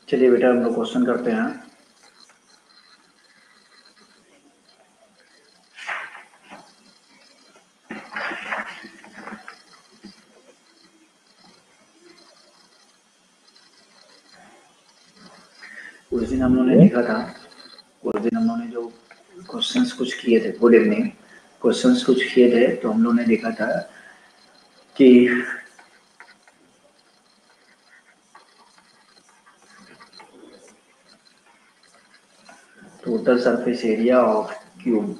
चलिए बेटा हम लोग क्वेश्चन करते हैं। उस दिन हम लोगों ने देखा था, उस दिन हम लोगों ने जो क्वेश्चंस कुछ किए थे, गुड इवनिंग, क्वेश्चंस कुछ किए थे, तो हम लोगों ने देखा था कि total surface area of cube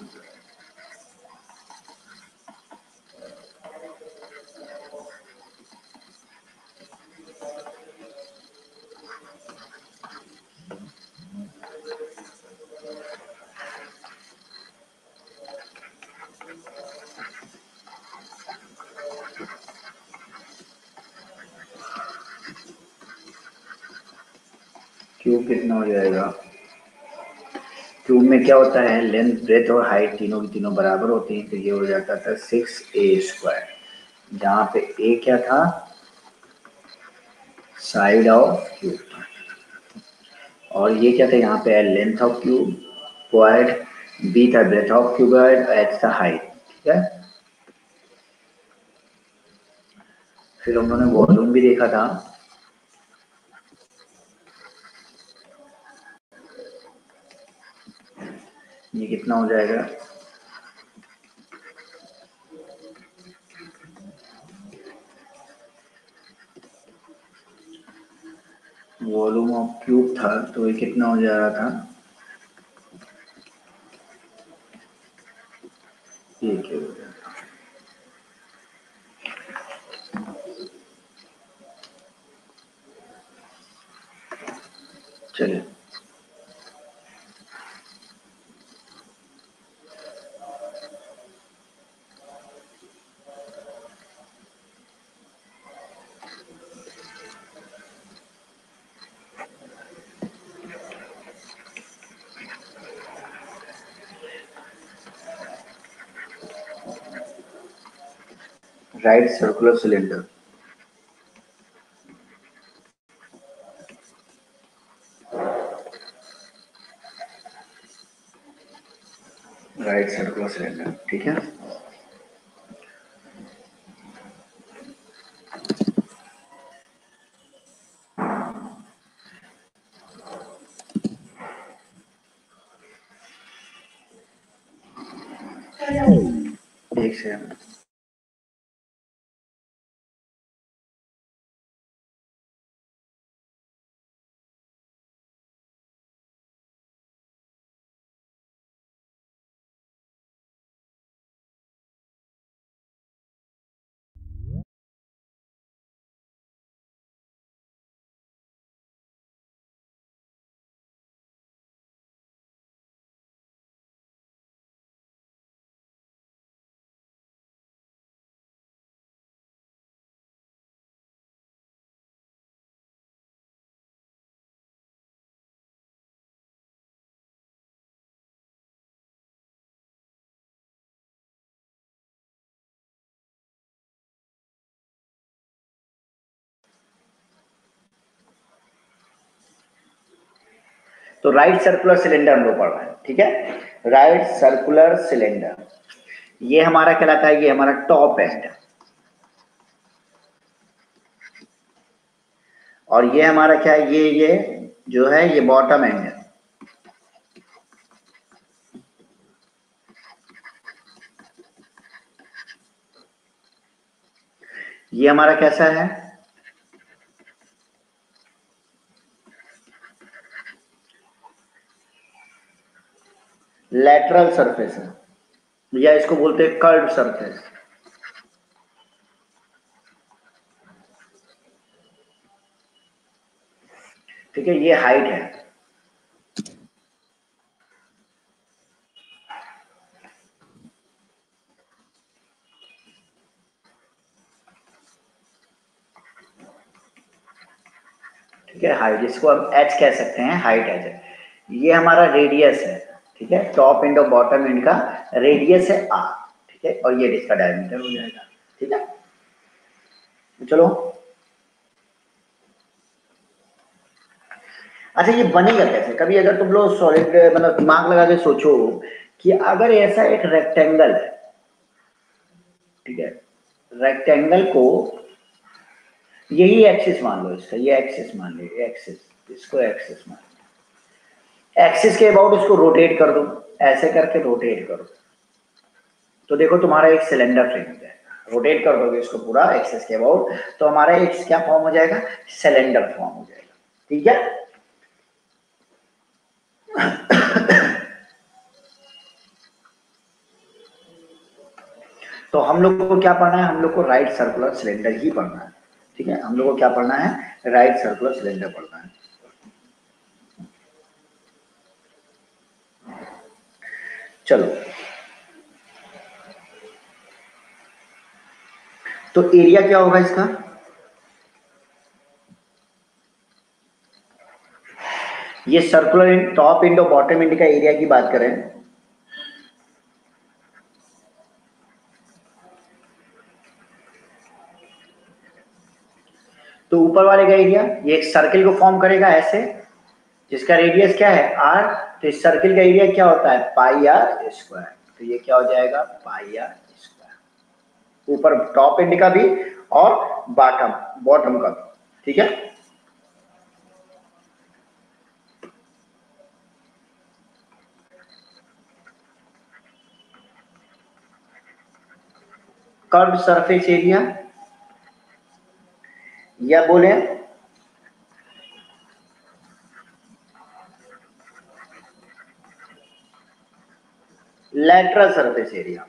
cube कितना हो जाएगा। क्यूब में क्या होता है, लेंथ ब्रेथ और हाइट तीनों की तीनों बराबर होती हैं, तो ये हो जाता था 6a², जहाँ पे a क्या था, साइड ऑफ क्यूब था, और ये क्या था, यहाँ पे लेंथ ऑफ क्यूबॉइड, b था ब्रेथ ऑफ क्यूबॉइड, h था हाइट। ठीक है, फिर हम लोगों ने वॉल्यूम भी देखा था। ये कितना हो जाएगा, वॉल्यूम ऑफ क्यूब था, तो ये कितना हो जा रहा था, ये क्या हो जाएगा, चलिए right circular cylinder, right circular cylinder, ठीक है। एक सेकंड, तो राइट सर्कुलर सिलेंडर हम लोग पढ़ रहे हैं, ठीक है। राइट सर्कुलर सिलेंडर ये हमारा कहलाता है, ये हमारा टॉप एंड है, और ये हमारा क्या है, ये जो है ये बॉटम एंड है। ये हमारा कैसा है, लैटरल सरफेस है, या इसको बोलते हैं कर्व सरफेस। ठीक है, ये हाइट है, ठीक है, हाइट, इसको हम h कह सकते हैं, हाइट h है। ये हमारा रेडियस है, ठीक है, टॉप एंड और बॉटम एंड का रेडियस है आर, ठीक है, और ये इसका डायमीटर हो जाएगा, ठीक है। चलो अच्छा, ये बनेगा कैसे? कभी अगर तुम लोग सॉलिड मतलब दिमाग लगा के सोचो कि अगर ऐसा एक रेक्टेंगल है, ठीक है, रेक्टेंगल को यही एक्सिस मान लो, इसका ये एक्सिस मान लो, एक्सिस, इसको एक्सिस मान लो, एक्सिस के अबाउट इसको रोटेट कर दो, ऐसे करके रोटेट करो, तो देखो तुम्हारा एक सिलेंडर फ्रेम हो जाएगा। रोटेट कर दोगे इसको पूरा एक्सिस के अबाउट, तो हमारा एक क्या फॉर्म हो जाएगा? सिलेंडर फॉर्म हो जाएगा, ठीक है। तो हम लोग को क्या पढ़ना है? हम लोग को राइट सर्कुलर सिलेंडर ही पढ़ना है, ठीक है। हम लोग को क्या पढ़ना है? राइट सर्कुलर सिलेंडर पढ़ना है। चलो, तो एरिया क्या होगा इसका? ये सर्कुलर टॉप एंड और बॉटम एंड का एरिया की बात करें, तो ऊपर वाले का एरिया ये एक सर्किल को फॉर्म करेगा ऐसे, जिसका रेडियस क्या है? आर। तो इस सर्किल का एरिया क्या होता है? Pi r square. तो ये क्या हो जाएगा? पाई आर स्क्वायर, ऊपर टॉप एंड का भी और बॉटम बॉटम का भी, ठीक है। कर्व सरफेस एरिया, या बोले lateral surface area,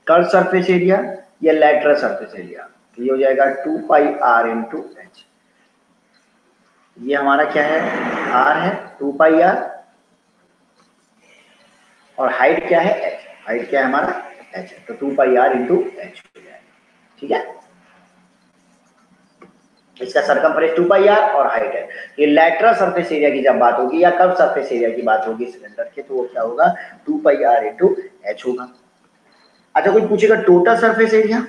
curve surface area या लैटरल सरफेस एरिया, तो ये हो जाएगा 2 पाई आर इंटू एच। ये हमारा क्या है? आर है, 2 पाई आर, और हाइट क्या है? एच। हाइट क्या है हमारा? एच है, तो 2 पाई आर इंटू एच हो जाएगा, ठीक है। इसका सरकमफ्रेंस 2 पाई आर और हाइट है। ये लैटरल सरफेस एरिया की जब बात होगी या कर्व सरफेस एरिया की बात होगी सिलेंडर के, तो वो क्या होगा? 2 पाई आर इंटू एच होगा। अच्छा, कोई पूछेगा टोटल सरफेस एरिया?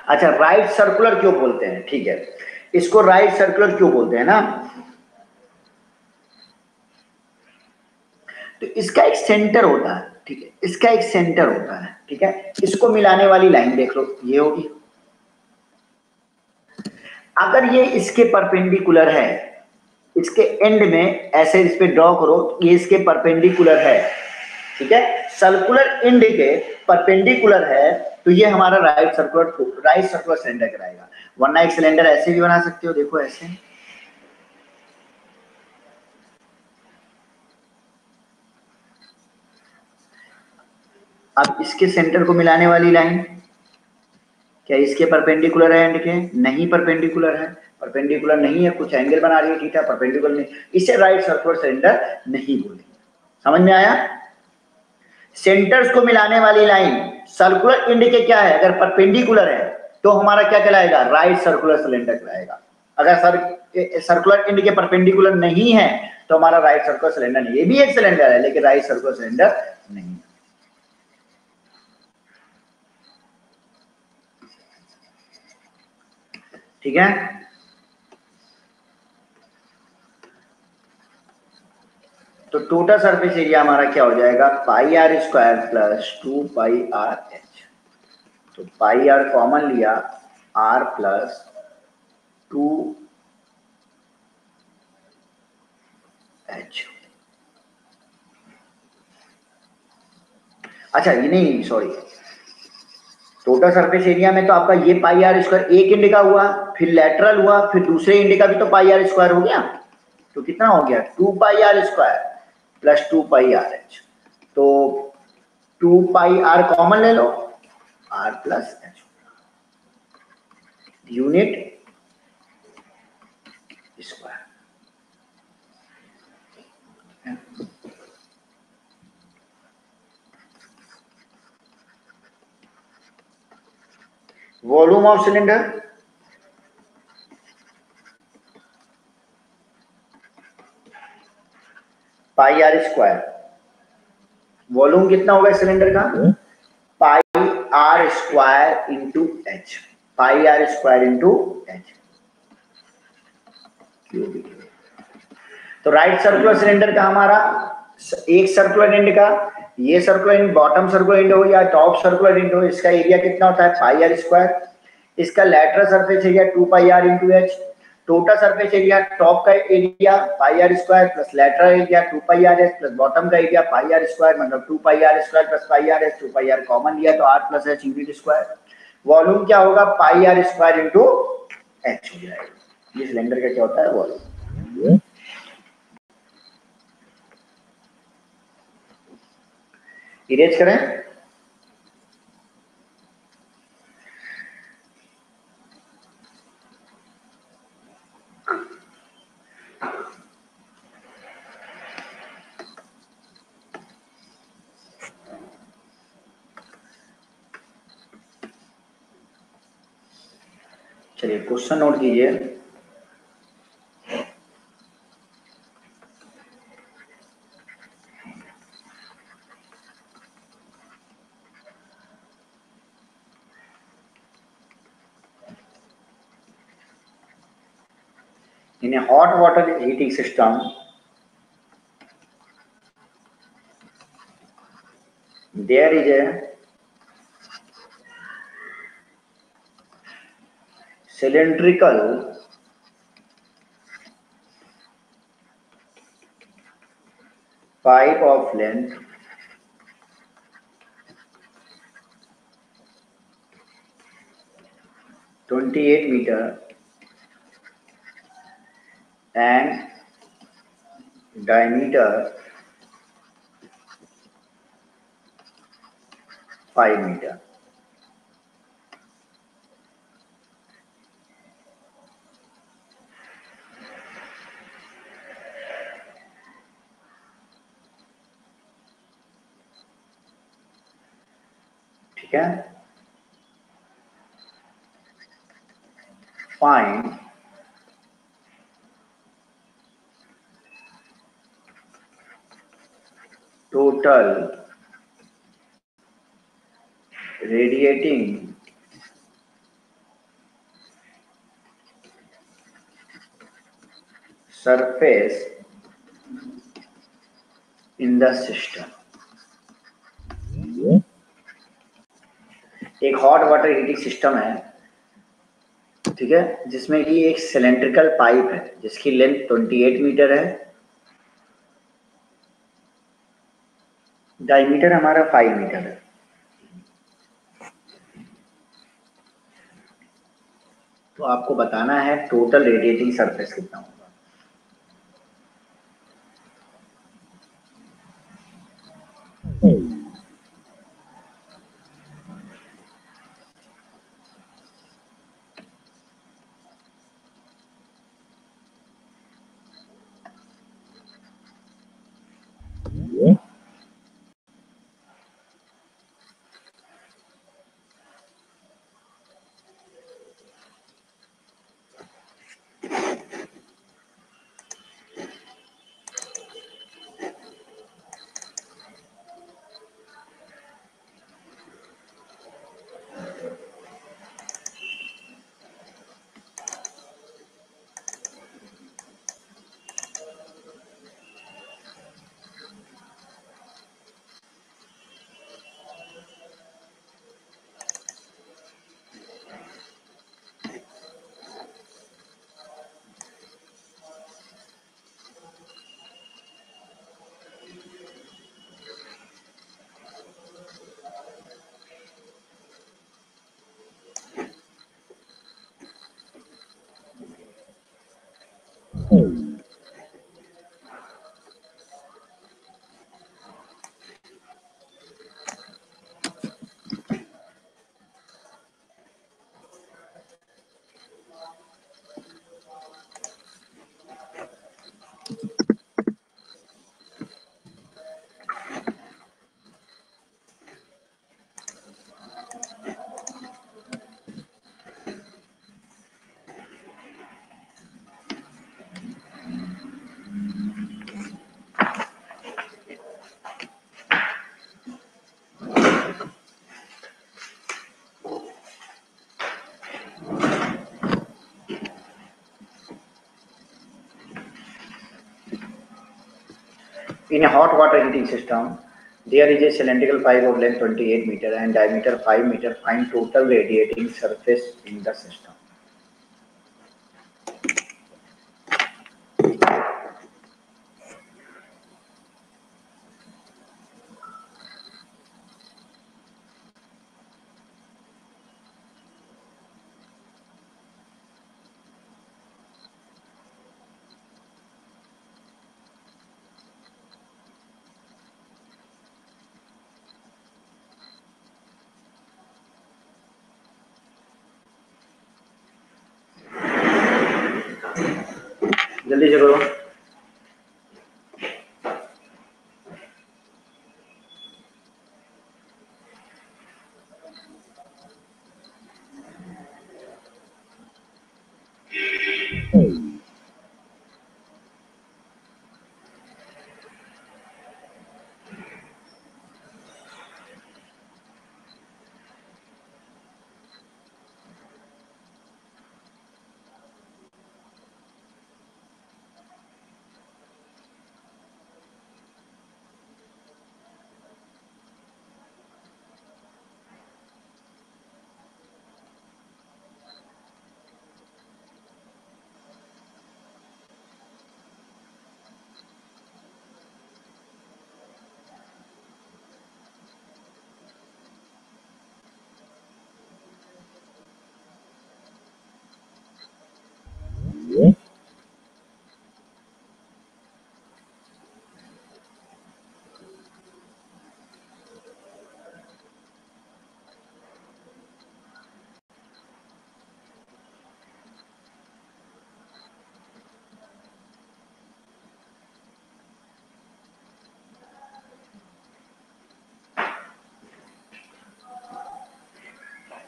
अच्छा, राइट सर्कुलर क्यों बोलते हैं? ठीक है, इसको राइट सर्कुलर क्यों बोलते हैं ना, तो इसका एक सेंटर होता है, ठीक है, इसका एक सेंटर होता है, ठीक है। इसको मिलाने वाली लाइन देख लो, ये होगी। अगर ये इसके परपेंडिकुलर है, इसके एंड में ऐसे इस पे ड्रॉ करो, ये इसके परपेंडिकुलर है, ठीक है, सर्कुलर एंड के परपेंडिकुलर है, तो ये हमारा राइट सर्कुलर सिलेंडर कराएगा। वरना एक सिलेंडर ऐसे भी बना सकते हो, देखो ऐसे, अब इसके सेंटर को मिलाने वाली लाइन क्या इसके परपेंडिकुलर है? एंड के नहीं, परपेंडिकुलर है, परपेंडिकुलर नहीं है, कुछ एंगल बना रही है, ठीक है, परपेंडिकुलर नहीं, इसे राइट सर्कुलर सिलेंडर नहीं बोलेंगे। समझ में आया? सेंटर्स को मिलाने वाली लाइन सर्कुलर एंड के क्या है? अगर परपेंडिकुलर है तो हमारा क्या कहलाएगा? राइट सर्कुलर सिलेंडर कहलाएगा। अगर सर्कुलर एंड के परपेंडिकुलर नहीं है तो हमारा राइट सर्कुलर सिलेंडर नहीं। ये भी एक सिलेंडर है लेकिन राइट सर्कुलर सिलेंडर नहीं। ठीक है, तो टोटल सरफेस एरिया हमारा क्या हो जाएगा? Pi r square plus 2 pi r h. तो पाई आर कॉमन लिया, आर प्लस 2 एच। अच्छा, ये नहीं, सॉरी, टोटल सरफेस एरिया में तो आपका ये पाई आर स्क्वायर एक इंड का हुआ, फिर लेटरल हुआ, फिर दूसरे इंड का भी तो पाई आर स्क्वायर हो गया, तो कितना हो गया? 2 pi r square plus 2 pi r h. तो 2 पाई आर कॉमन ले लो, r plus h, unit square. Volume of cylinder pi r square. Volume कितना होगा सिलेंडर का? Pi r square into h, pi r square into h. तो right circular cylinder का हमारा एक सर्कुलर एंड का, ये circular end bottom circular end हो या टॉप सर्कुलर एंड हो, इसका एरिया कितना होता है? Pi r square. इसका lateral surface area 2 pi r into h. Total surface area top का area pi r square plus lateral area 2 pi r h plus bottom का एरिया पाई आर स्क्वायर, मतलब 2 pi r square plus pi r h, 2 pi r common लिया तो r plus h unit square. Volume क्या होगा? Pi r square into h हो जाएगा। ये cylinder का क्या होता है? वॉल्यूम। इरेज करें। चलिए क्वेश्चन नोट कीजिए। In a hot water heating system, there is a cylindrical pipe of length 28 meter and diameter 5 meter. ठीक है। Find total radiating surface in the system। एक हॉट वाटर हीटिंग सिस्टम है, ठीक है, जिसमें कि एक सिलेंड्रिकल पाइप है जिसकी लेंथ 28 मीटर है, डायमीटर हमारा 5 मीटर है। तो आपको बताना है टोटल रेडिएटिंग सरफेस कितना होगा। In a hot water heating system, there is a cylindrical pipe of length 28 meter and diameter 5 meter. Find total radiating surface in the system. जल्दी से करो।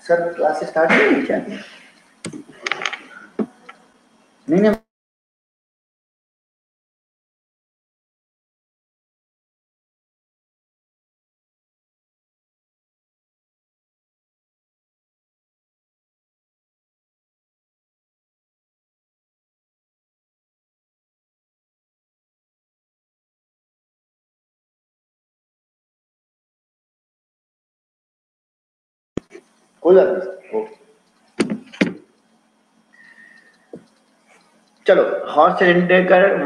सर क्लास स्टार्ट नहीं क्या? नहीं कोई बात नहीं। चलो, hot cylinder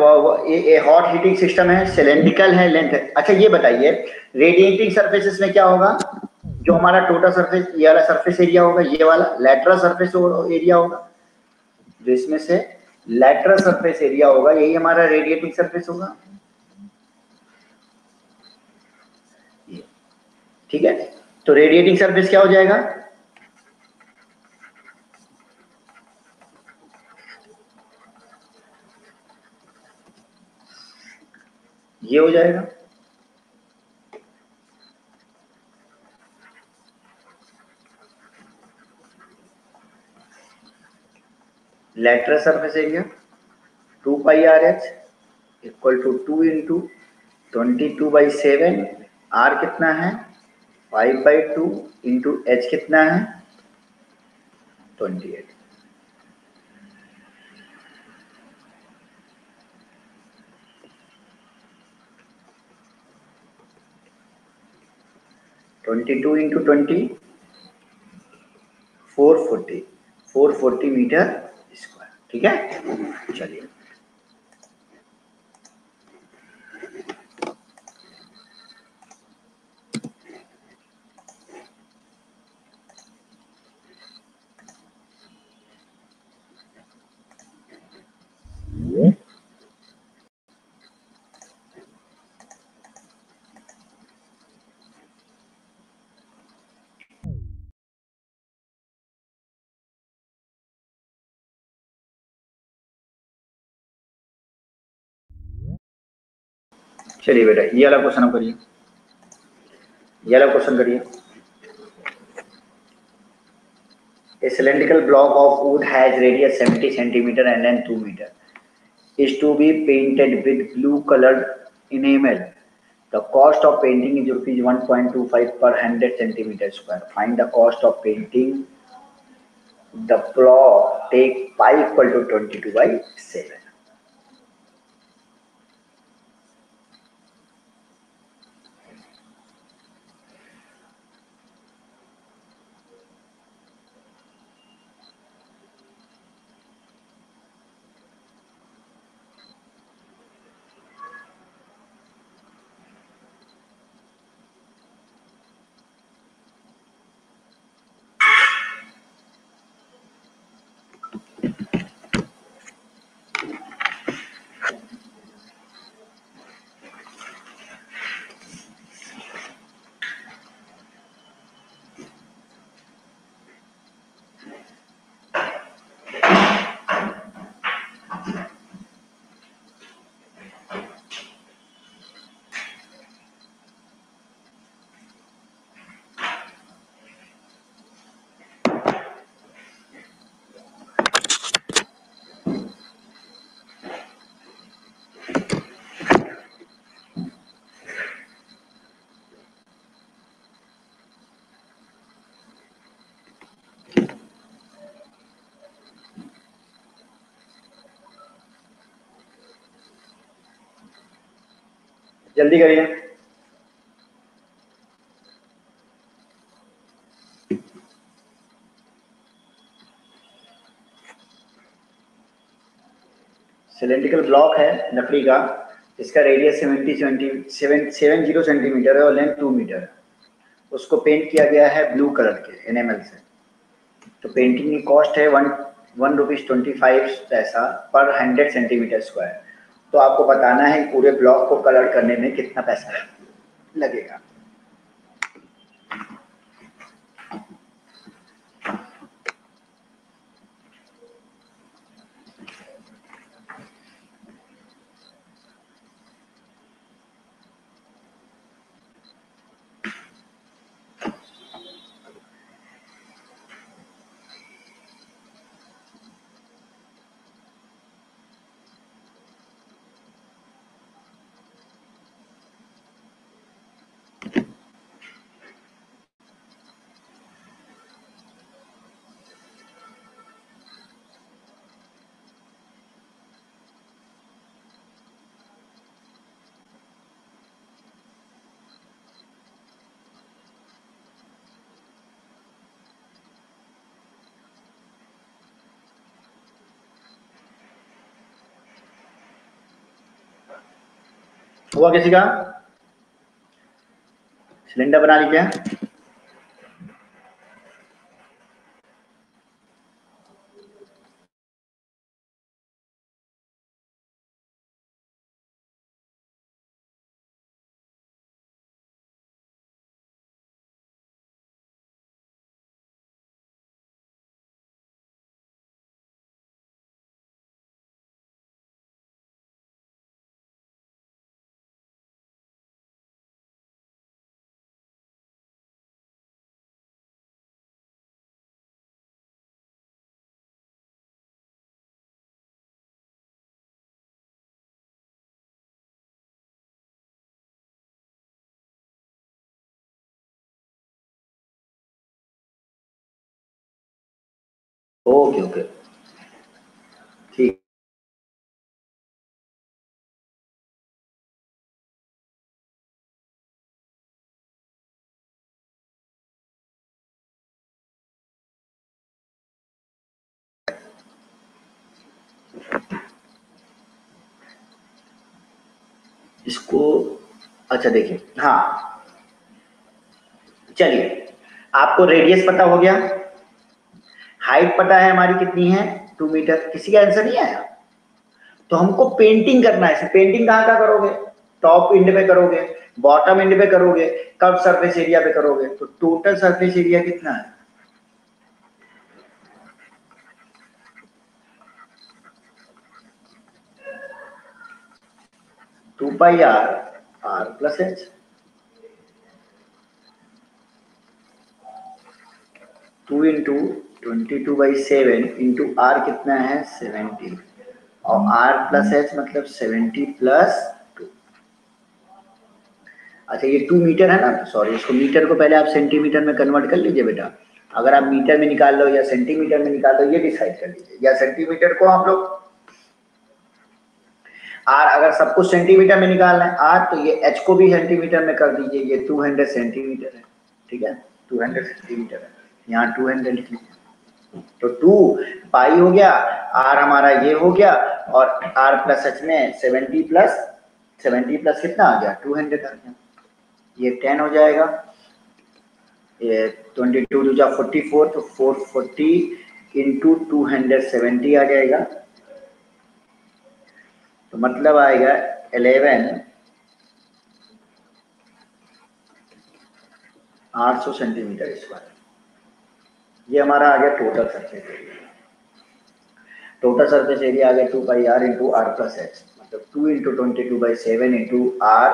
hot heating system है, सिलेंड्रिकल है, लेंथ है। अच्छा ये बताइए, रेडिएटिंग सरफेसेस में क्या होगा? जो हमारा टोटल सरफेस, ये वाला सरफेस एरिया होगा, ये वाला लैटरल सरफेस एरिया होगा, जो इसमें से लैटरल सरफेस एरिया होगा, यही हमारा रेडिएटिंग सरफेस होगा। ठीक है, तो रेडिएटिंग सरफेस क्या हो जाएगा? ये हो जाएगा। Lateral surface area 2 pi r h equal to 2 into 22/7। R कितना है? 5/2 इंटू एच कितना है? 28। 22 इंटू 20 440 मीटर स्क्वायर। ठीक है, चलिए चलिए बेटा, ये वाला क्वेश्चन करिए, ये वाला क्वेश्चन करिए। A cylindrical block of wood has radius 70 centimeter and length 2 meter. Is to be painted with blue colored enamel. The cost of painting is rupees 1.25 per 100 centimeter square. Find the cost of painting the block. Take pi equal to 22/7. जल्दी करिए। Cylindrical block है लकड़ी का, इसका radius 70 centimetre है और length 2 metre है। उसको पेंट किया गया है ब्लू कलर के एनेमल से। तो पेंटिंग की कॉस्ट है वन रुपीज़ 25 पैसा पर 100 सेंटीमीटर स्क्वायर। तो आपको बताना है पूरे ब्लॉक को कलर करने में कितना पैसा लगेगा। हुआ किसी का? सिलेंडर बना लीजिए। ओके ओके ठीक। इसको अच्छा देखिए, हाँ चलिए, आपको रेडियस पता हो गया, हाइट पता है हमारी कितनी है 2 मीटर। किसी का आंसर नहीं आया? तो हमको पेंटिंग करना है। पेंटिंग कहाँ कहाँ करोगे? टॉप एंड पे करोगे, बॉटम एंड पे करोगे, कब सरफेस एरिया पे करोगे। तो टोटल सरफेस एरिया कितना है? 2 pi r plus h. 2 × 22/7 into r कितना है 70, और आर प्लस एच मतलब 70 प्लस 2। अच्छा ये 2 मीटर है ना, सॉरी इसको मीटर को पहले आप सेंटीमीटर में कन्वर्ट कर लीजिए बेटा। अगर आप मीटर में निकाल लो या सेंटीमीटर में निकाल लो ये डिसाइड कर लीजिए, या सेंटीमीटर को आप लोग आर, अगर सब कुछ सेंटीमीटर में निकालना है आर, तो ये एच को भी सेंटीमीटर में कर दीजिए। ये 200 सेंटीमीटर है, ठीक है 200 सेंटीमीटर है, यहाँ 200 लिख लीजिए। तो 2 पाई हो गया, आर हमारा ये हो गया, और आर प्लस एच में 70 प्लस कितना आ गया 200 आ गया। ये 10 हो जाएगा, ये 22 2 जा 44, तो 440 इंटू 270 आ जाएगा। तो मतलब आएगा 11,800 सेंटीमीटर स्क्वायर। ये हमारा आ गया total surface area. Total surface area आ गया 2 pi r into r plus h, मतलब 2 × 22/7 इंटू आर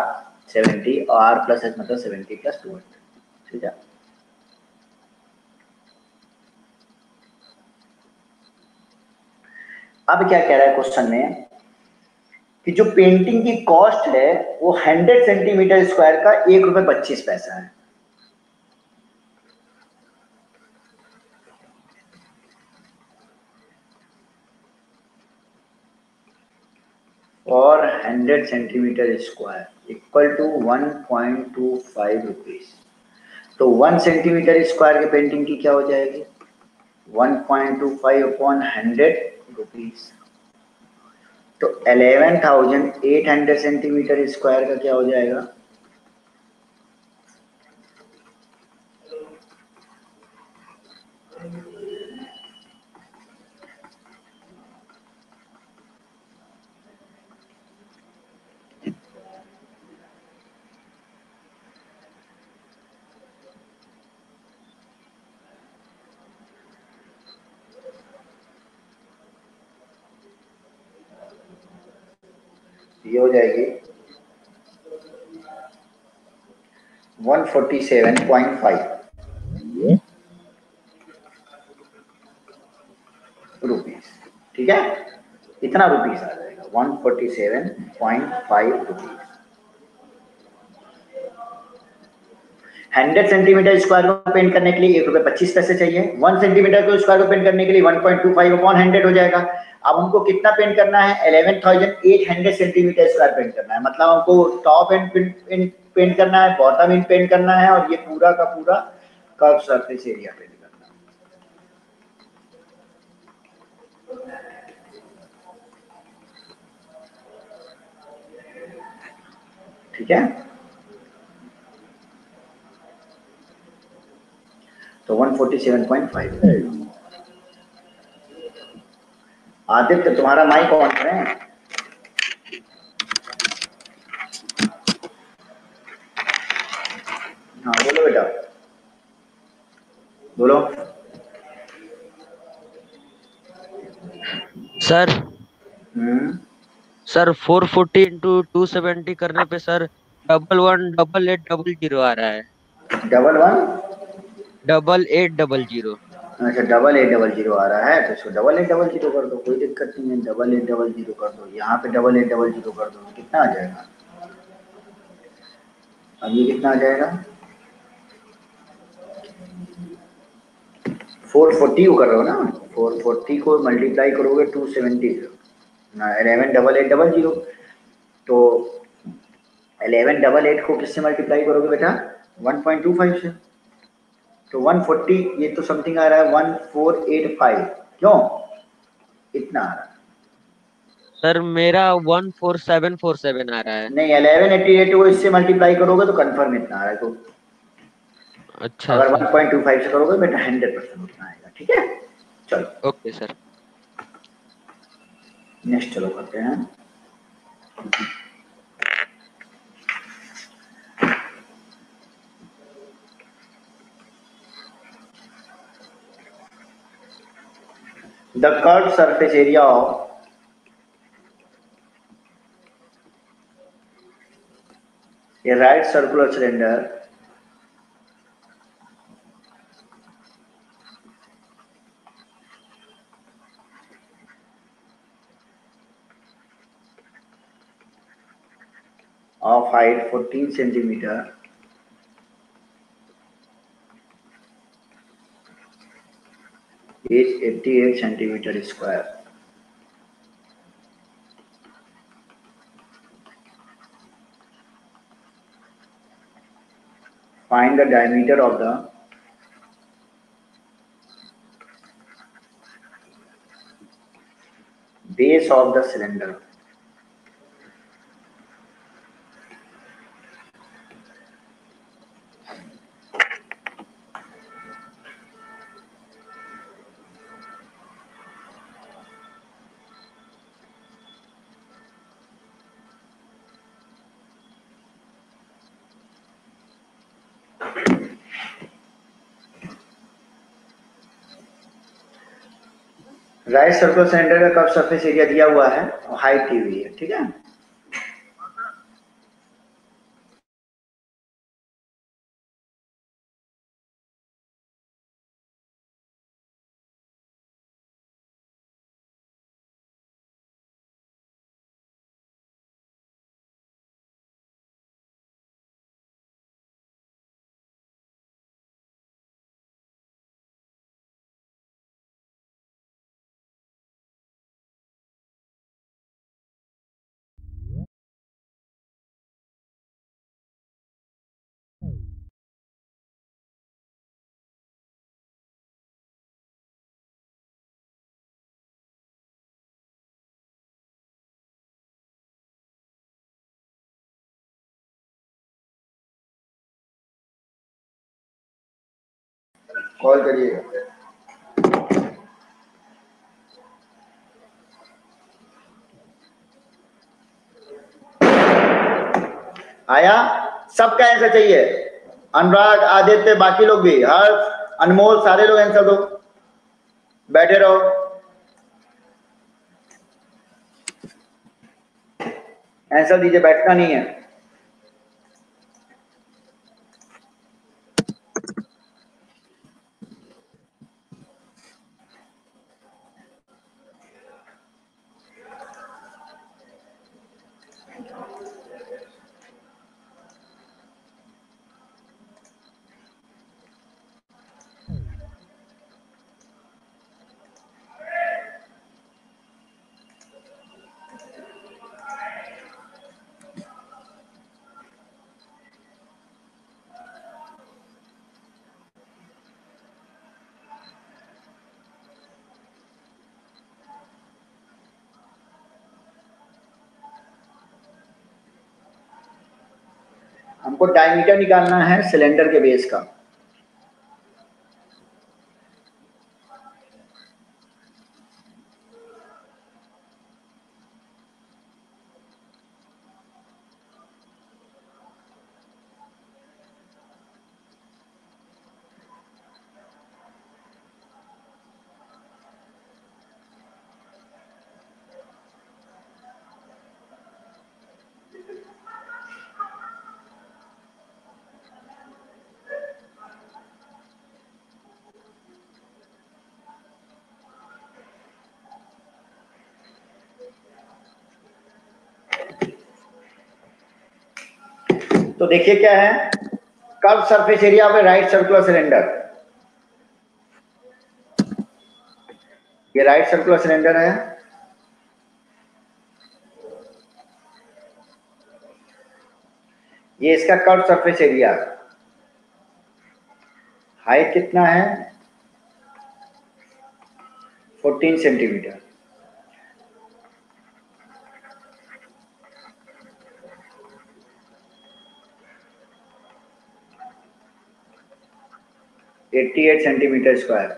70, और आर प्लस एच मतलब 70 प्लस 200, ठीक है। अब क्या कह रहा है क्वेश्चन में कि जो पेंटिंग की कॉस्ट है वो 100 सेंटीमीटर स्क्वायर का 1 रुपये 25 पैसा है। और 100 centimetre square equal to 1.25 rupees. तो 1 सेंटीमीटर स्क्वायर के पेंटिंग की क्या हो जाएगी? 1.25 अपॉन 100 रुपीज। तो 11,800 सेंटीमीटर स्क्वायर का क्या हो जाएगा? ये हो जाएगी 147.5 रुपीज। ठीक है, इतना रुपीज आ जाएगा 147.5 रुपीज। 100 सेंटीमीटर स्क्वायर को पेंट करने के लिए ₹1.25 चाहिए। 1 सेंटीमीटर को स्क्वायर को पेंट करने के लिए 1.25 अपॉन 100 हो जाएगा। अब हमको कितना पेंट करना है? 11,800 सेंटीमीटर स्क्वायर पेंट करना है। मतलब हमको टॉप एंड पेंट करना है, बॉटम एंड पेंट करना है, और ये पूरा का पूरा कर्व सरफेस एरिया पेंट करना है। ठीक है, तो 147.5। आदित्य, तुम्हारा माइक ऑन करें। हाँ बोलो बेटा, बोलो। सर हम्म, सर 440 इंटू 270 करने पे सर 111800 आ रहा है। 11? 8800। अच्छा, 8800 आ रहा है, तो इसको 8800 कर दो, कोई दिक्कत नहीं है। 8800 कर दो, यहाँ पे 8800 कर दो, तो कितना आ जाएगा? अब ये कितना आ जाएगा? 440 को कर रहे हो ना? 440 को मल्टीप्लाई करोगे 270 से ना, 11,880। तो 11,888 को किससे मल्टीप्लाई करोगे बेटा? 1.25 से। तो 140, ये तो समथिंग आ रहा है 1485। क्यों इतना आ रहा है? सर मेरा 14747 आ रहा है। नहीं, 1188 को इससे मल्टीप्लाई करोगे तो कंफर्म इतना आ रहा है। तो अच्छा अगर सर। 1.25 से करोगे बेटा 100% उतना आएगा। ठीक है, चलो ओके सर। नेक्स्ट चलो करते हैं। The curve surface area of a right circular cylinder of height 14 centimeter is 88 centimeter square. Find the diameter of the base of the cylinder. Right circular cylinder का कर्व सरफेस एरिया दिया हुआ है और height दी हुई है। ठीक है, call करिएगा। आया? सबका आंसर चाहिए। अनुराग, आदित्य, बाकी लोग भी, हर्ष, अनमोल, सारे लोग आंसर दो। बैठे रहो। आंसर दीजिए, बैठना नहीं है। हमको डायमीटर निकालना है सिलेंडर के बेस का। तो देखिए क्या है, curve surface area of A right circular cylinder. ये राइट सर्कुलर सिलेंडर है। ये इसका कर्व सरफेस एरिया, हाइट कितना है 14 centimetre. Eighty 88 centimetre square.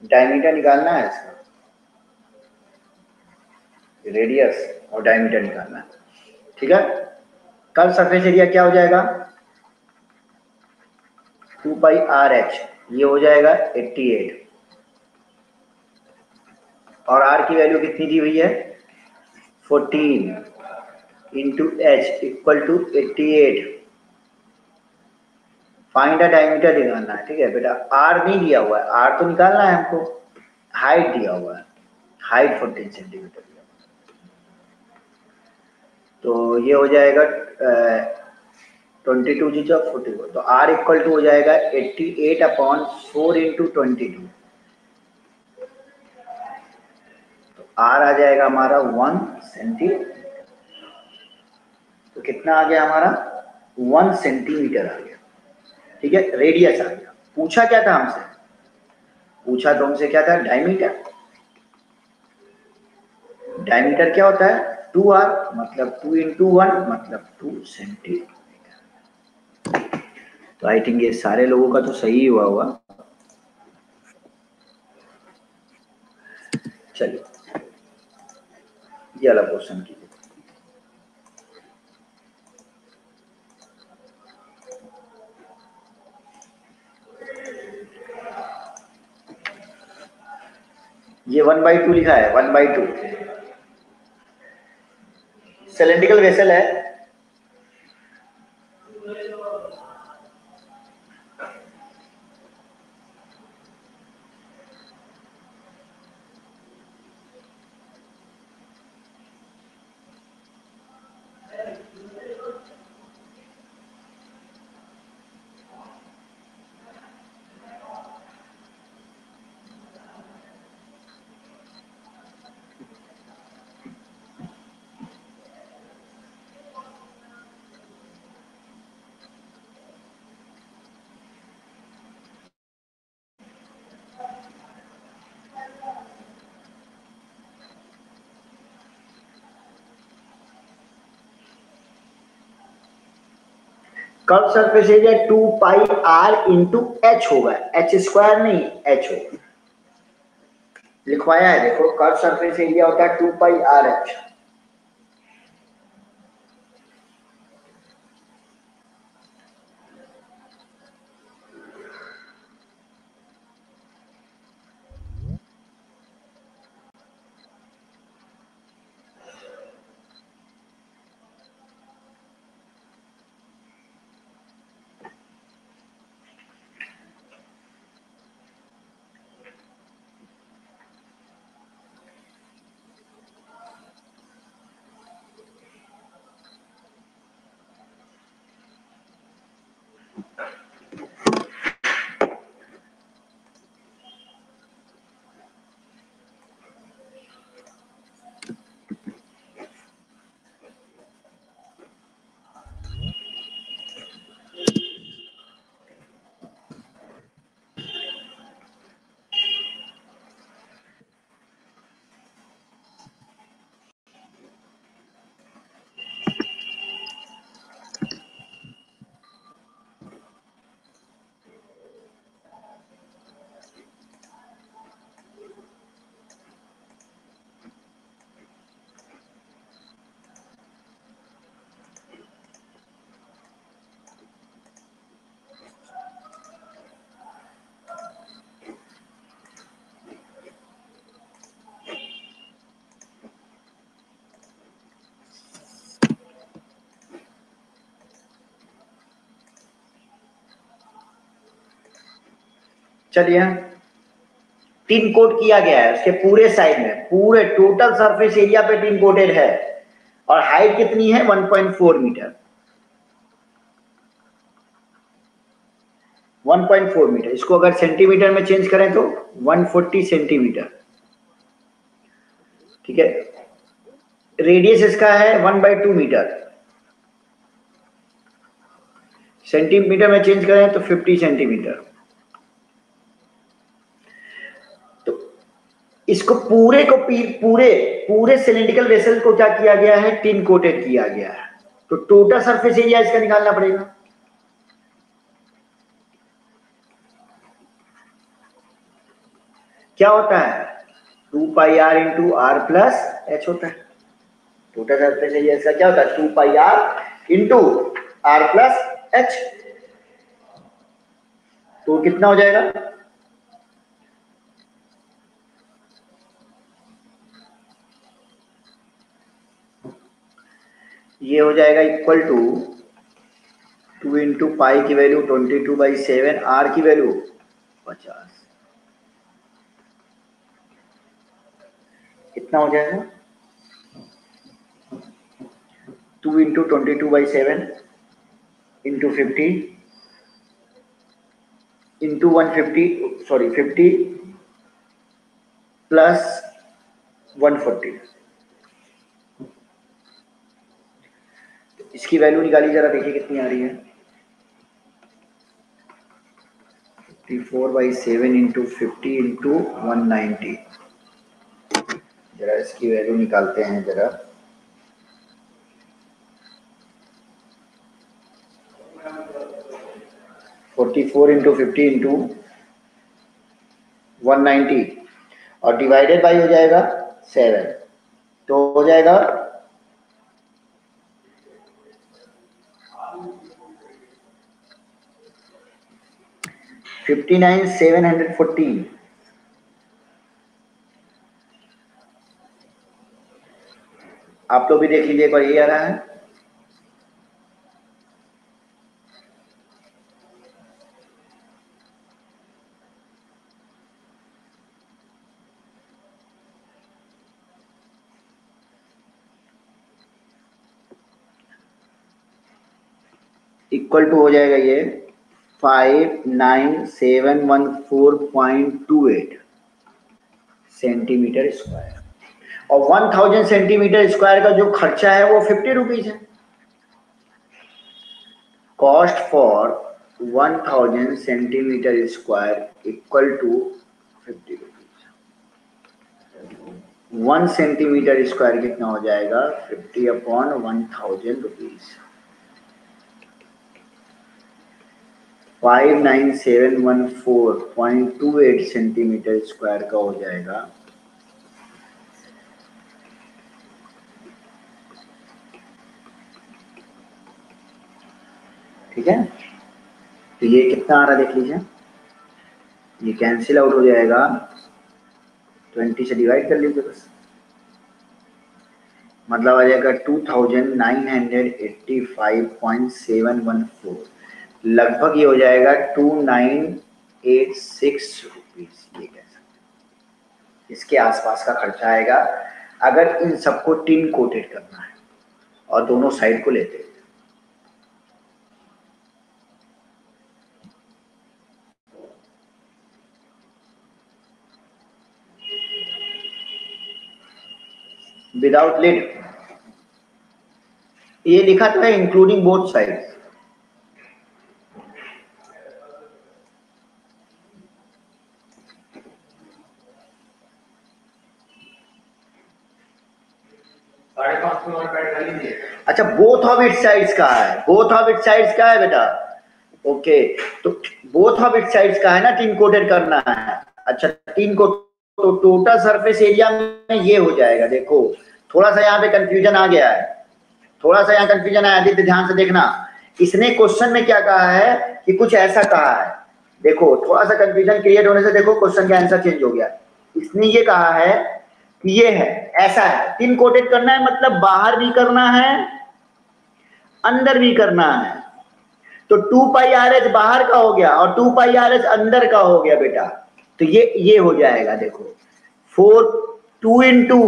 Diameter निकालना है इसका, रेडियस और डायमीटर निकालना है, ठीक है। कर्व सरफेस एरिया क्या हो जाएगा 2 पाई आर एच, ये हो जाएगा 88, और आर की वैल्यू कितनी दी हुई है 14 into h equal to 88। Find the diameter निकालना है, ठीक है बेटा। आर नहीं दिया हुआ है, आर तो निकालना है हमको। हाइट दिया हुआ है, हाइट 14 सेंटीमीटर दिया हुआ है। तो ये हो जाएगा 22 जी 44, तो आर इक्वल टू हो जाएगा 88/4 इंटू 22। तो आर आ जाएगा हमारा 1 सेंटीमीटर। तो कितना आ गया हमारा 1 सेंटीमीटर आ गया, ठीक है। रेडियस आ गया। पूछा क्या था हमसे, पूछा तो हमसे क्या था डायमीटर। डायमीटर क्या होता है 2r, मतलब 2 इंटू 1 मतलब 2 सेंटीमीटर। तो आई थिंक ये सारे लोगों का तो सही हुआ होगा। चलिए ये वाला क्वेश्चन कीजिए। ये 1/2 लिखा है, 1/2 सिलेंड्रिकल वेसल है। Curve surface area 2 pi r into h होगा, एच स्क्वायर नहीं एच होगा, लिखवाया है देखो, कर्व सरफेस एरिया होता है 2 पाई आर एच। चलिए टिन कोट किया गया है उसके पूरे साइड में, पूरे टोटल सरफेस एरिया पे टिन कोटेड है, और हाइट कितनी है 1.4 मीटर, 1.4 मीटर। इसको अगर सेंटीमीटर में चेंज करें तो 140 सेंटीमीटर, ठीक है। रेडियस इसका है 1/2 मीटर, सेंटीमीटर में चेंज करें तो 50 सेंटीमीटर। तो इसको पूरे को पूरे पूरे सिलिंड्रिकल वेसल को क्या किया गया है, टिन कोटेड किया गया है। तो टोटल सरफेस एरिया इसका निकालना पड़ेगा। क्या होता है 2 pi r into r plus h होता है। टोटल सरफेस एरिया इसका क्या होता है 2 pi r into r plus h. तो कितना हो जाएगा, ये हो जाएगा इक्वल टू 2 इंटू पाई की वैल्यू 22/7, आर की वैल्यू 50, कितना हो जाएगा 2 into 22/7 into 50 into 150, sorry 50 plus 140। इसकी वैल्यू निकाली जरा, देखिए कितनी आ रही है। 54/7 इंटू 50 इंटू 190। जरा इसकी वैल्यू निकालते हैं जरा। 44 इंटू 50 इंटू 190 और डिवाइडेड बाई हो जाएगा 7, तो हो जाएगा 59,714। आप लोग भी देख लीजिए एक बार, ये आ रहा है। इक्वल टू हो जाएगा ये 59714.28 सेंटीमीटर स्क्वायर। और 1000 सेंटीमीटर स्क्वायर का जो खर्चा है वो 50 रुपीज है। Cost for 1000 centimetre square equal to 50 rupees. 1 centimetre square कितना हो जाएगा 50/1000 रुपीज। 59714.28 सेंटीमीटर स्क्वायर का हो जाएगा। ठीक है, तो ये कितना आ रहा देख लीजिए, ये कैंसिल आउट हो जाएगा, 20 से डिवाइड कर लीजिए बस, मतलब आ जाएगा 2985.714, लगभग ये हो जाएगा 2986 रुपीज, ये कह सकते, इसके आसपास का खर्चा आएगा अगर इन सबको टिन कोटेड करना है और दोनों साइड को लेते हैं। विदाउट लिड, ये लिखा था इंक्लूडिंग बोथ साइड। अच्छा, बोथ ऑफ इट साइड्स का है, बोथ ऑफ इट साइड्स का है बेटा, ओके, तो बोथ ऑफ इट साइड्स का है ना, टिन कोटेड करना है। अच्छा, टिन कोट, तो टोटल सरफेस एरिया में ये हो जाएगा। देखो थोड़ा सा यहाँ पे कंफ्यूजन आ गया है, थोड़ा सा यहाँ कंफ्यूजन आया, आदित्य ध्यान से देखना, इसने क्वेश्चन में क्या कहा है कि कुछ ऐसा कहा है, देखो थोड़ा सा कंफ्यूजन क्रिएट होने से देखो क्वेश्चन का आंसर चेंज हो गया। इसने ये कहा है कि ये है, ऐसा है, टिन कोटेड करना है मतलब बाहर भी करना है अंदर भी करना है, तो 2 पाई आर एच बाहर का हो गया और 2 पाई आर एच अंदर का हो गया बेटा, तो ये हो जाएगा। देखो 2 इंटू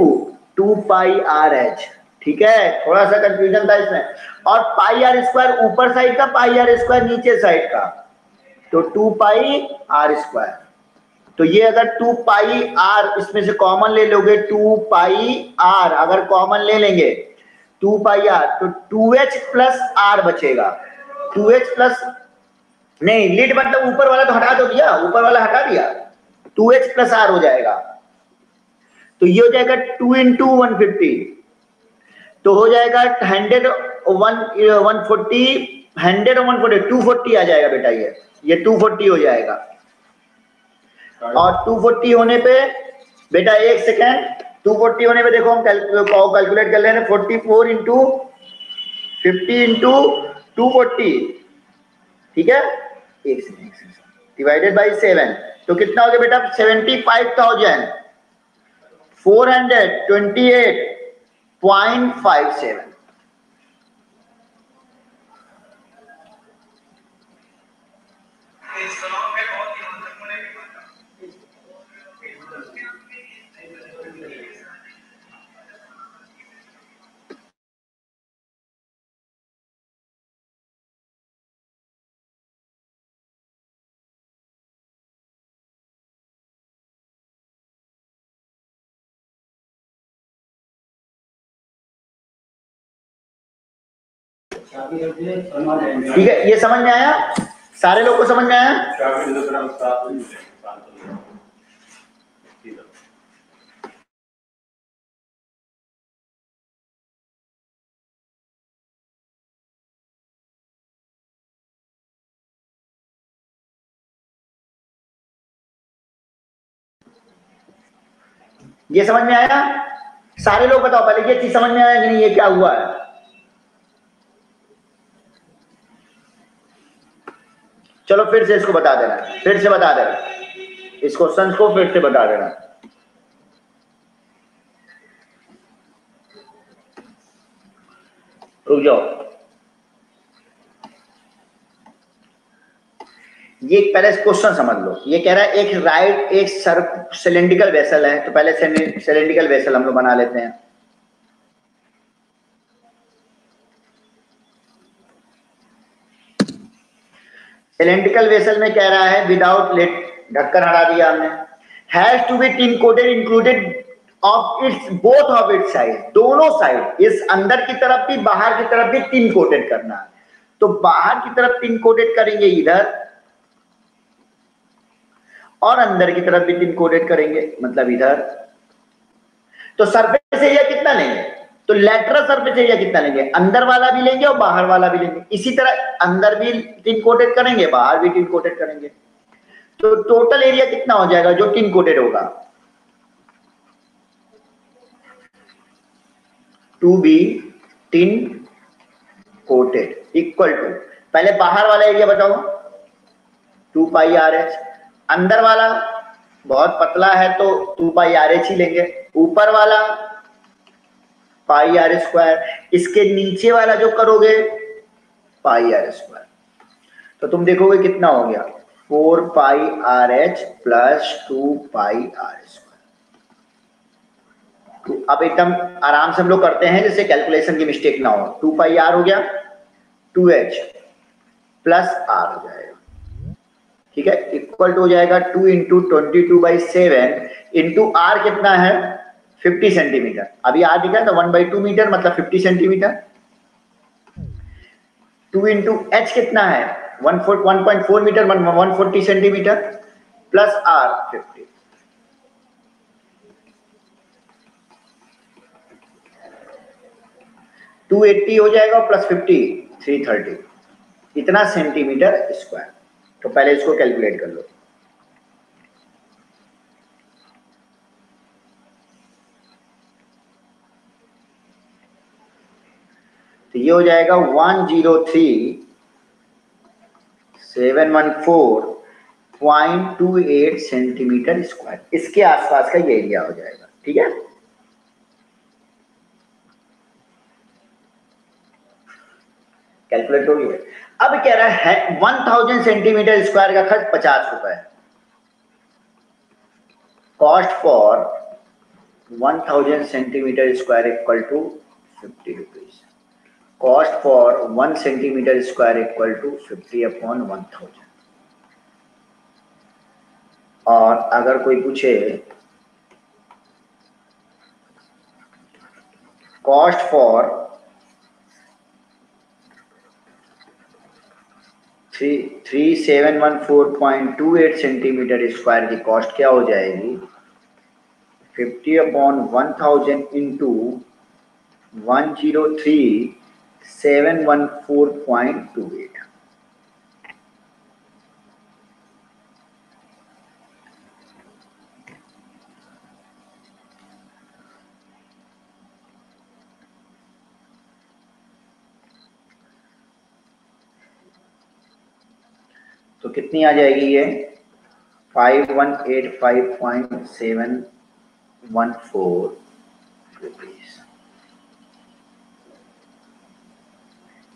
2 पाई आर एच, ठीक है, थोड़ा सा कंफ्यूजन था इसमें, और पाई आर स्क्वायर ऊपर साइड का, पाई आर स्क्वायर नीचे साइड का, तो 2 पाई आर स्क्वायर, तो ये अगर 2 पाई आर इसमें से कॉमन ले लोगे, 2 पाई आर अगर कॉमन ले लेंगे 2 पाई आर, तो 2h प्लस आर बचेगा, 2h प्लस, नहीं लिड मतलब ऊपर वाला तो हटा दो दिया, ऊपर वाला हटा दिया, 2h प्लस आर हो जाएगा, तो ये हो जाएगा 2 इंटू 150, तो हो जाएगा 100 140 100 और 140 240 आ जाएगा बेटा, ये 240 हो जाएगा। और 240 होने पे बेटा एक सेकेंड, 240 होने पे देखो हम कैलकुलेट कर ले रहे हैं, 44 इंटू 50 इंटू 240, ठीक है, एक सेकेंड, डिवाइडेड बाई 7, तो कितना हो गया बेटा 75,428.57। ठीक है, ये समझ में आया, सारे लोग को समझ में आया? ये समझ में आया? सारे लोग बताओ पहले, ये चीज समझ में आया कि नहीं, ये क्या हुआ है? चलो फिर से इसको बता देना, फिर से बता देना, इस क्वेश्चन को फिर से बता देना। रुक जाओ, ये पहले क्वेश्चन समझ लो। ये कह रहा है एक राइट एक सिलेंड्रिकल वेसल है, तो पहले सिलेंड्रिकल वेसल हम लोग बना लेते हैं। सिलेंड्रिकल वेसल में कह रहा है विदाउट लिड, ढक्कन हटा दिया हमने, has to be tin coated included of its both of its side, दोनों साइड, इस अंदर की तरफ भी बाहर की तरफ भी टिन कोटेड करना है, तो बाहर की तरफ टिन कोटेड करेंगे इधर, और अंदर की तरफ भी टिन कोटेड करेंगे मतलब इधर, तो सरफेस एरिया कितना लेंगे, तो लेटरल सरफेस एरिया कितना लेंगे, अंदर वाला भी लेंगे और बाहर वाला भी लेंगे। इसी तरह अंदर भी टिन कोटेड करेंगे, बाहर भी टिन कोटेड करेंगे। तो टोटल एरिया कितना हो जाएगा जो टिन कोटेड होगा, to be tin coated equal to, पहले बाहर वाला एरिया बताओ, 2 पाई आर एच। अंदर वाला बहुत पतला है तो 2 पाई आर एच ही लेंगे। ऊपर वाला पाई आर स्क्वायर, इसके नीचे वाला जो करोगे पाई आर स्क्वायर। तो तुम देखोगे कितना हो गया, 4 pi r h plus 2 pi r square. तो अब एकदम आराम से हम लोग करते हैं जैसे कैलकुलेशन की मिस्टेक ना हो। 2 पाई आर हो गया, 2h प्लस आर हो जाएगा, ठीक है, इक्वल टू हो जाएगा 2 इंटू 22/7 इंटू आर कितना है 50 सेंटीमीटर। अभी आर दिखा था 1/2 मीटर मतलब 50 सेंटीमीटर। 2 इंटू एच कितना है 1.4 मीटर 140 सेंटीमीटर प्लस आर 50, 280 हो जाएगा प्लस 50 330, इतना सेंटीमीटर स्क्वायर। तो पहले इसको कैलकुलेट कर लो। तो ये हो जाएगा 103,714.28 सेंटीमीटर स्क्वायर, इसके आसपास का ये एरिया हो जाएगा, ठीक है। कैलकुलेट हो गया। अब कह रहा है 1000 सेंटीमीटर स्क्वायर का खर्च 50 रुपए, cost for 1000 centimetre square equal to 50 rupees, cost for 1 centimetre square equal to 50/1000। और अगर कोई पूछे कॉस्ट फॉर 3714.28 सेंटीमीटर स्क्वायर की कॉस्ट क्या हो जाएगी, 50/1000 इंटू 103,714.28। तो कितनी आ जाएगी ये 5185.714 रुपीज,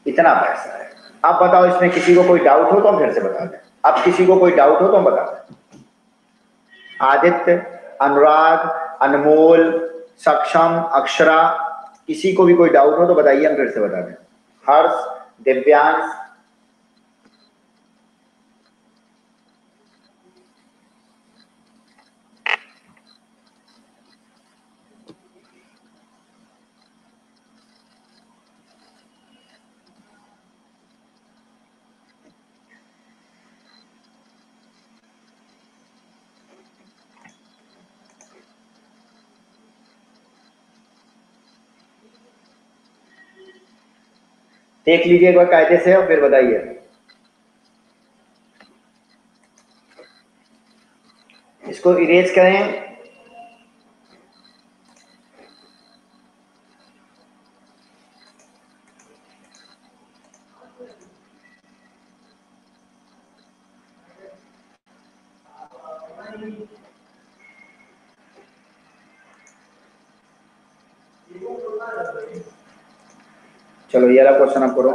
इतना पैसा है। अब बताओ इसमें किसी को कोई डाउट हो तो हम फिर से बता दें। अब किसी को कोई डाउट हो तो हम बता दें। आदित्य, अनुराग, अनमोल, सक्षम, अक्षरा, किसी को भी कोई डाउट हो तो बताइए, हम फिर से बता दें। हर्ष, दिव्यांश, देख लीजिए एक बार कायदे से और फिर बताइए। इसको इरेज करें। चलो ये वाला क्वेश्चन आप करो।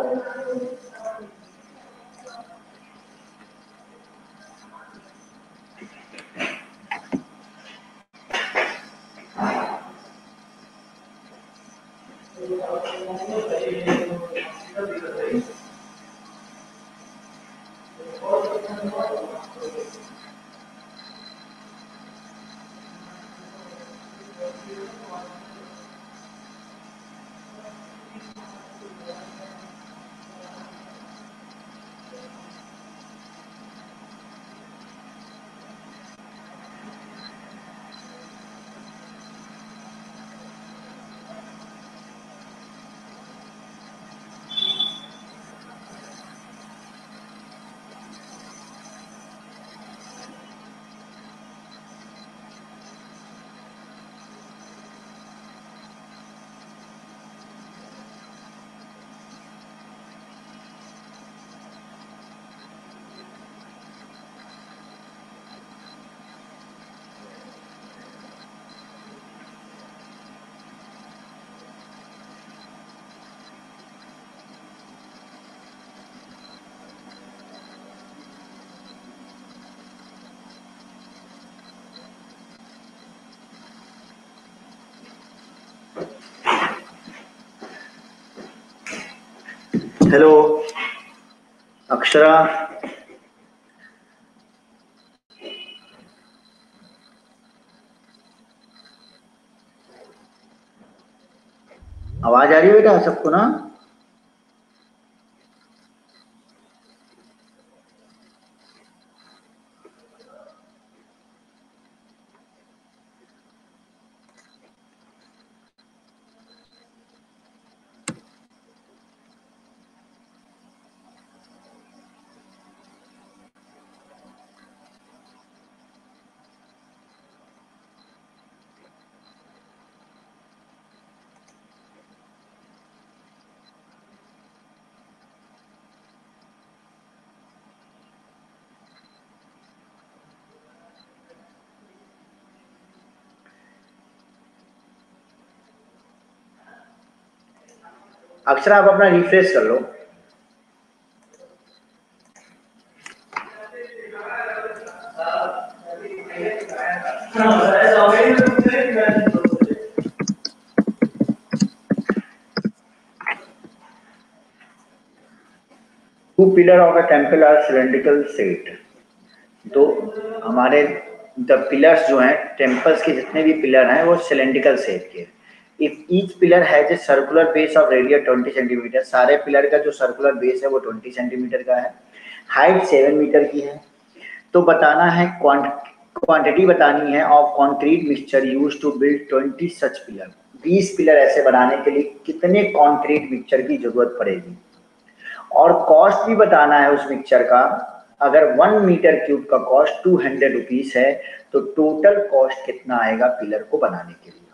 हेलो अक्षरा, आवाज आ रही है बेटा सबको ना? अक्षरा आप अपना रिफ्रेश कर लो। Two pillar of a temple are cylindrical set. तो हमारे द पिलर्स जो हैं टेम्पल्स के जितने भी पिलर हैं वो सिलेंड्रिकल शेप के। If each pillar has a circular base of radius 20 centimetre, सारे पिलर का जो सर्कुलर बेस है वो 20 सेंटीमीटर का है, हाइट 7 मीटर की है। तो बताना है क्वांटिटी बतानी है of concrete mixture used to build 20 such pillar. 20 pillar ऐसे बनाने के लिए कितने कंक्रीट मिक्सचर की जरूरत पड़ेगी, और कॉस्ट भी बताना है उस मिक्सचर का। अगर 1 मीटर क्यूब का कॉस्ट 200 रुपीज है तो टोटल कॉस्ट कितना आएगा पिलर को बनाने के लिए।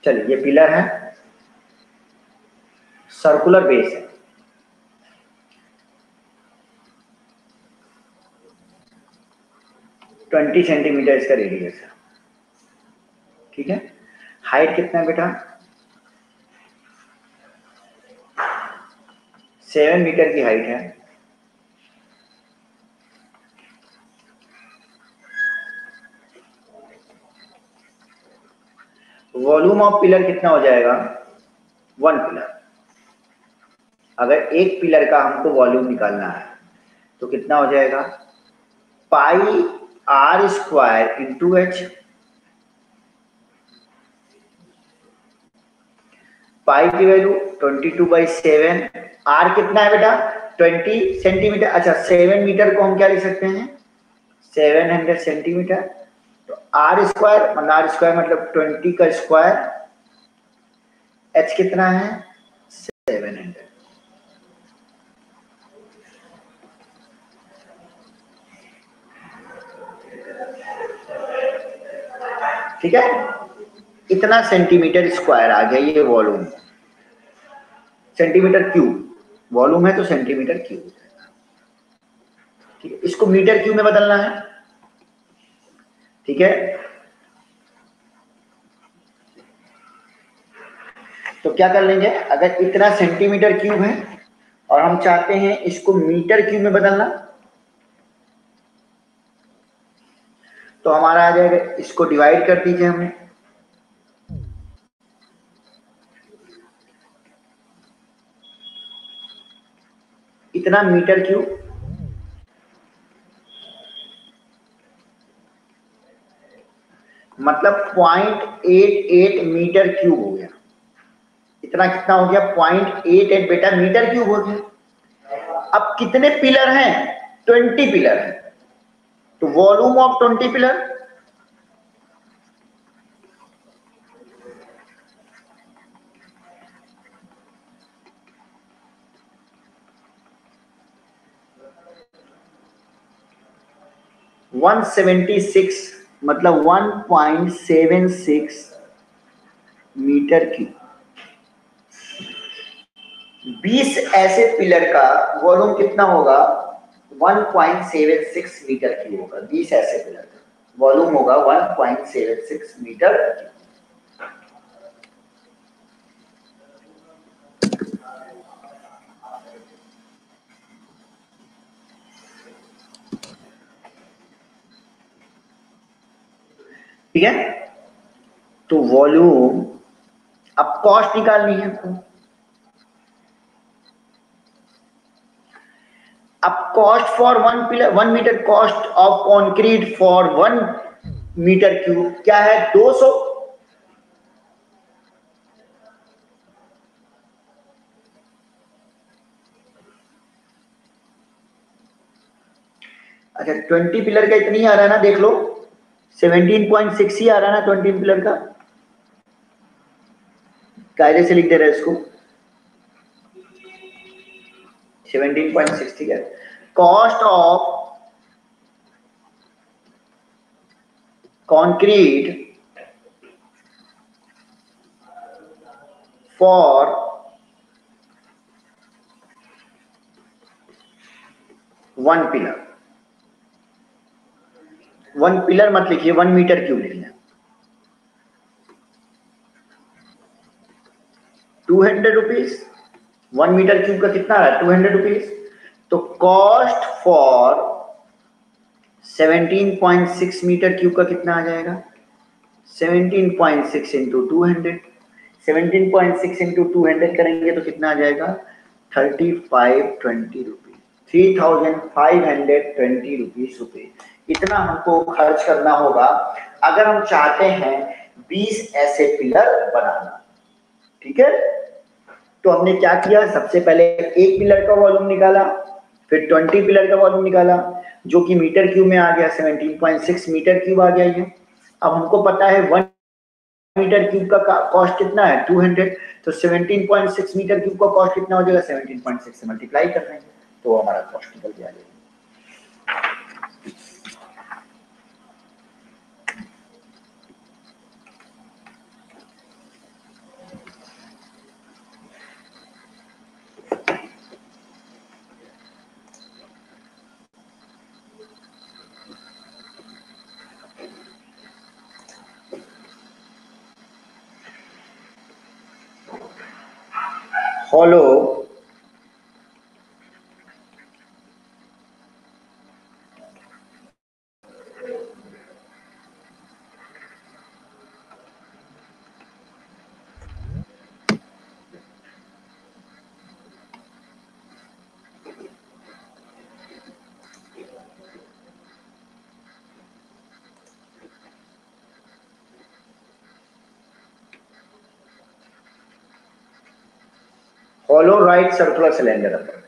चलिए ये पिलर है, सर्कुलर बेस है, 20 सेंटीमीटर इसका रेडियस है, ठीक है। हाइट कितना है बेटा? 7 मीटर की हाइट है। वॉल्यूम ऑफ पिलर कितना हो जाएगा? 1 पिलर। अगर एक पिलर का हमको वॉल्यूम निकालना है तो कितना हो जाएगा? Pi r square into h. पाई की वैल्यू 22/7। आर कितना है बेटा? 20 सेंटीमीटर। अच्छा 7 मीटर को हम क्या लिख सकते हैं? 700 सेंटीमीटर। तो आर स्क्वायर मतलब 20 का स्क्वायर, एच कितना है? 700। ठीक है, इतना सेंटीमीटर स्क्वायर आ गया ये वॉल्यूम। सेंटीमीटर क्यूब वॉल्यूम है तो सेंटीमीटर क्यूब, ठीक है। इसको मीटर क्यूब में बदलना है, ठीक है। तो क्या कर लेंगे, अगर इतना सेंटीमीटर क्यूब है और हम चाहते हैं इसको मीटर क्यूब में बदलना, तो हमारा आ जाएगा, इसको डिवाइड कर दीजिए हमें। इतना मीटर क्यूब मतलब 0.88 मीटर क्यूब हो गया। इतना कितना हो गया? 0.88 बेटा मीटर क्यूब हो गया। अब कितने पिलर हैं? 20 पिलर हैं। तो वॉल्यूम ऑफ 20 पिलर, $176 मतलब 1.76 मीटर क्यूब। 20 ऐसे पिलर का वॉल्यूम कितना होगा? 1.76 मीटर क्यूब होगा। 20 ऐसे पिलर का वॉल्यूम होगा 1.76 मीटर क्यूब। ठीक है, तो वॉल्यूम, अब कॉस्ट निकालनी है आपको। अब cost for 1 pillar, 1 metre cost of concrete for 1 metre cube क्या है? 200। अच्छा, 20 पिलर का इतनी आ रहा है ना, देख लो 17.6 ही आ रहा है ना 20 पिलर का। कायदे से लिख दे रहे हैं इसको 17.6। ठीक है, cost of concrete for 1 pillar, 1 pillar मत लिखिए, 1 मीटर क्यूब लिखिए। 200 रुपीज। 1 मीटर क्यूब का कितना है? 200 रुपीज। तो कॉस्ट फॉर 17.6 मीटर क्यूब का कितना आ जाएगा? 17.6 इंटू 200। 17.6 इंटू 200 करेंगे तो कितना आ जाएगा? 3520 रुपीज। 3520 रुपीज इतना हमको खर्च करना होगा अगर हम चाहते हैं 20 ऐसे पिलर बनाना। ठीक है, तो हमने क्या किया? सबसे पहले एक पिलर का वॉल्यूम निकाला, फिर 20 पिलर का वॉल्यूम निकाला, जो कि मीटर क्यूब में आ गया 17.6 मीटर क्यूब आ गया ये। अब हमको पता है 1 मीटर क्यूब का कॉस्ट कितना है? 200। तो 17.6 मीटर क्यूब का कॉस्ट कितना हो जाएगा? 17.6 से मल्टीप्लाई कर देंगे तो हमारा कॉस्ट निकल जाएगा। hollow hollow right circular cylinder।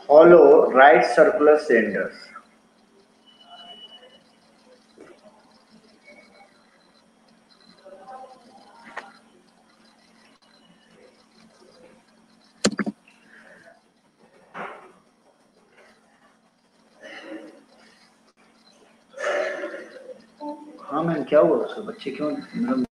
hollow right circular cylinders। हाँ मैम, क्या हुआ उसको, बच्चे क्यों मतलब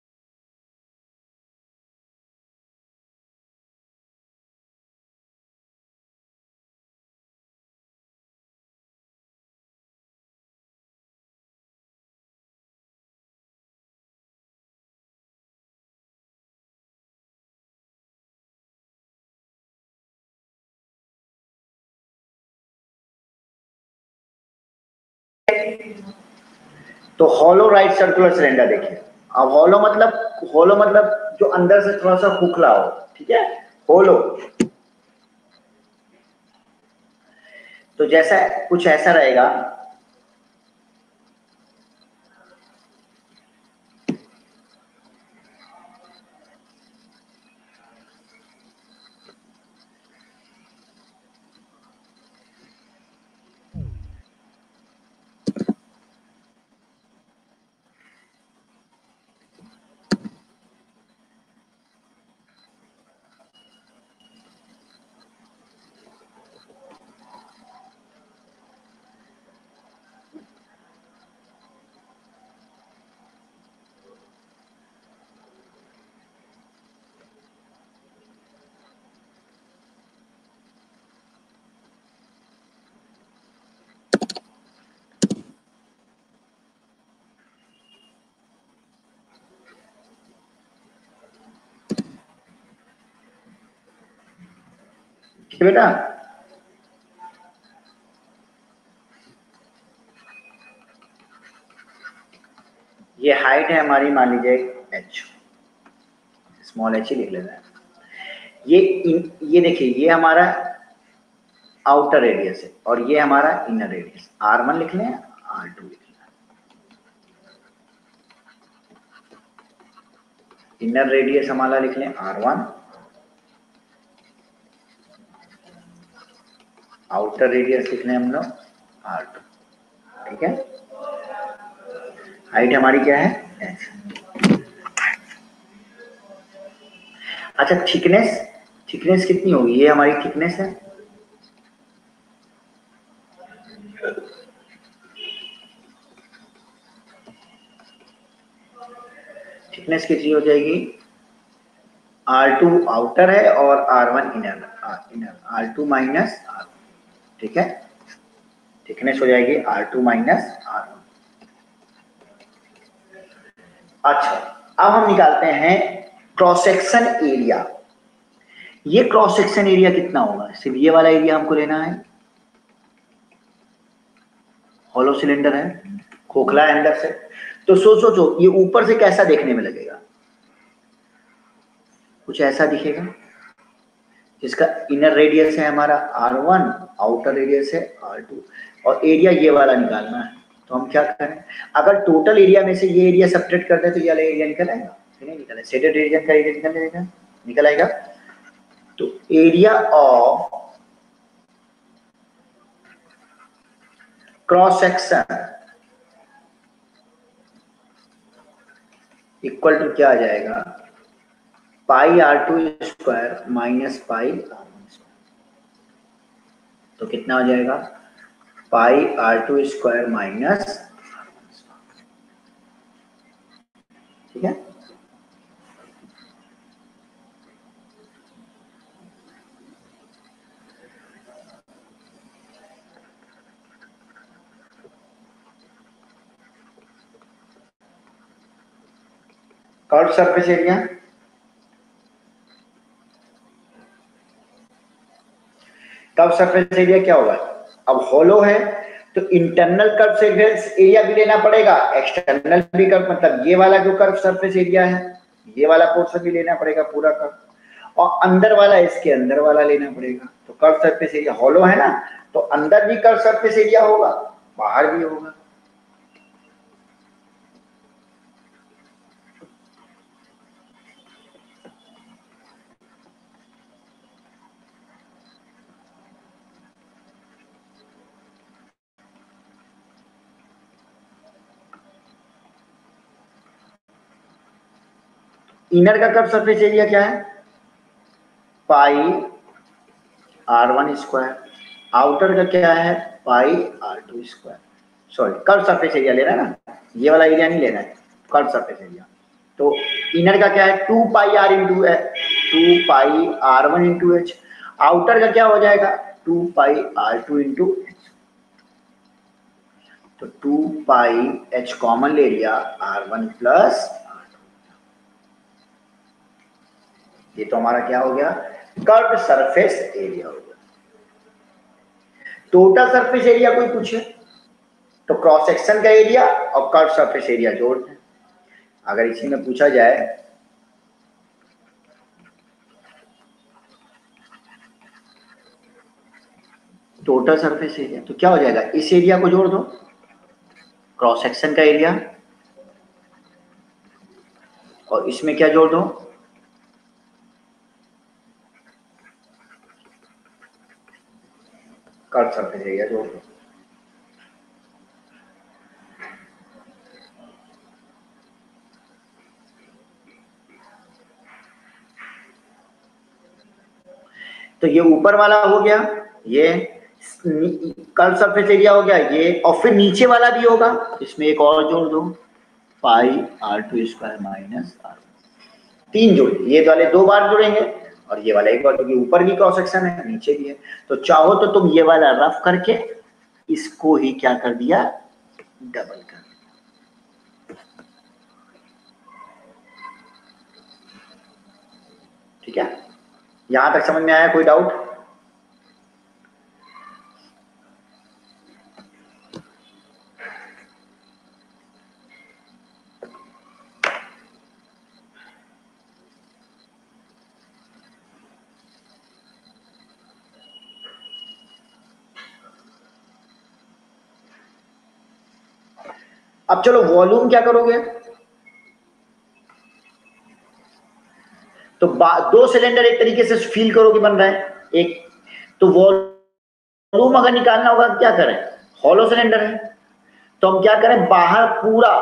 तो हॉलो राइट सर्कुलर सिलेंडर देखिए। अब हॉलो मतलब जो अंदर से थोड़ा सा खोखला हो, ठीक है, हॉलो। तो जैसा कुछ ऐसा रहेगा, ठीक है बेटा, ये हाइट है हमारी, मान लीजिए h, स्मॉल h ही लिख लेना है। ये देखिए, ये हमारा आउटर रेडियस है और ये हमारा इनर रेडियस, r1 लिख लें, r2 लिख लें। इनर रेडियस हमारा लिख लें r1, आउटर रेडियस लिख लें हम लोग r2, ठीक है। हाइट हमारी क्या है, h। अच्छा, थिकनेस कितनी होगी, ये हमारी थिकनेस है, थिकनेस कितनी हो जाएगी, r2 आउटर है और r1 inner, r2 minus r1, ठीक है। थिकनेस हो जाएगी r2 माइनस r1। अच्छा, अब हम निकालते हैं क्रॉस सेक्शन एरिया। ये क्रॉस सेक्शन एरिया कितना होगा, सिर्फ ये वाला एरिया हमको लेना है, हॉलो सिलेंडर है, खोखला है अंदर से। तो सोचो ये ऊपर से कैसा देखने में लगेगा, कुछ ऐसा दिखेगा, जिसका इनर रेडियस है हमारा r1, आउटर रेडियस है r2, और एरिया ये वाला निकालना है। तो हम क्या करें, अगर टोटल एरिया में से ये एरिया सब्ट्रैक्ट करते तो ये वाला एरिया निकल आएगा, नहीं निकला, शेडेड रीजन का एरिया निकल आएगा। तो area of cross section equal to क्या आ जाएगा, pi r2 square minus pi r1 square. तो कितना हो जाएगा, पाई r2 स्क्वायर माइनस, ठीक है। Curve surface area, curve surface area क्या होगा, अब हॉलो है तो इंटरनल कर्व सरफेस एरिया भी लेना पड़ेगा, एक्सटर्नल भी कर्व, मतलब ये वाला जो कर्व सरफेस एरिया है, ये वाला पोर्शन भी लेना पड़ेगा पूरा कर्व, और अंदर वाला इसके अंदर वाला लेना पड़ेगा। तो कर्व सरफेस एरिया हॉलो है ना, तो अंदर भी कर्व सरफेस एरिया होगा, बाहर भी होगा। इनर का कर्व सरफेस एरिया क्या है, पाई r1 स्क्वायर, आउटर का क्या है, pi r2 square. Sorry, curve surface area लेना है ना, ये वाला एरिया नहीं लेना है, कर्व सरफेस एरिया। तो इनर का क्या है 2 pi r into 2 pi R1 into h, outer का क्या हो जाएगा 2 पाई R2 इंटू एच। तो 2 पाई एच कॉमन ले लिया R1 प्लस, ये तो हमारा क्या हो गया कर्व सरफेस एरिया हो गया। टोटल सरफेस एरिया कोई पूछे तो क्रॉस सेक्शन का एरिया और कर्व सरफेस एरिया जोड़ दें। अगर इसी में पूछा जाए टोटल सरफेस एरिया तो क्या हो जाएगा, इस एरिया को जोड़ दो क्रॉस सेक्शन का एरिया और इसमें क्या जोड़ दो कर्व सरफेस एरिया जोड़ दो। तो ये ऊपर वाला हो गया, ये कर्व सरफेस एरिया हो गया ये, और फिर नीचे वाला भी होगा, इसमें एक और जोड़ दो पाई R2 स्क्वायर माइनस R1। 3 जोड़, ये वाले 2 बार जुड़ेंगे और ये वाला एक बार, क्योंकि ऊपर भी क्रॉस सेक्शन है नीचे भी है। तो चाहो तो तुम ये वाला रफ करके इसको ही क्या कर दिया डबल कर दिया। ठीक है, यहां तक समझ में आया, कोई डाउट? अब चलो वॉल्यूम क्या करोगे, तो 2 सिलेंडर एक तरीके से फील करो कि बन रहा है एक, तो वॉल्यूम अगर निकालना होगा क्या करें, हॉलो सिलेंडर है तो हम क्या करें बाहर पूरा,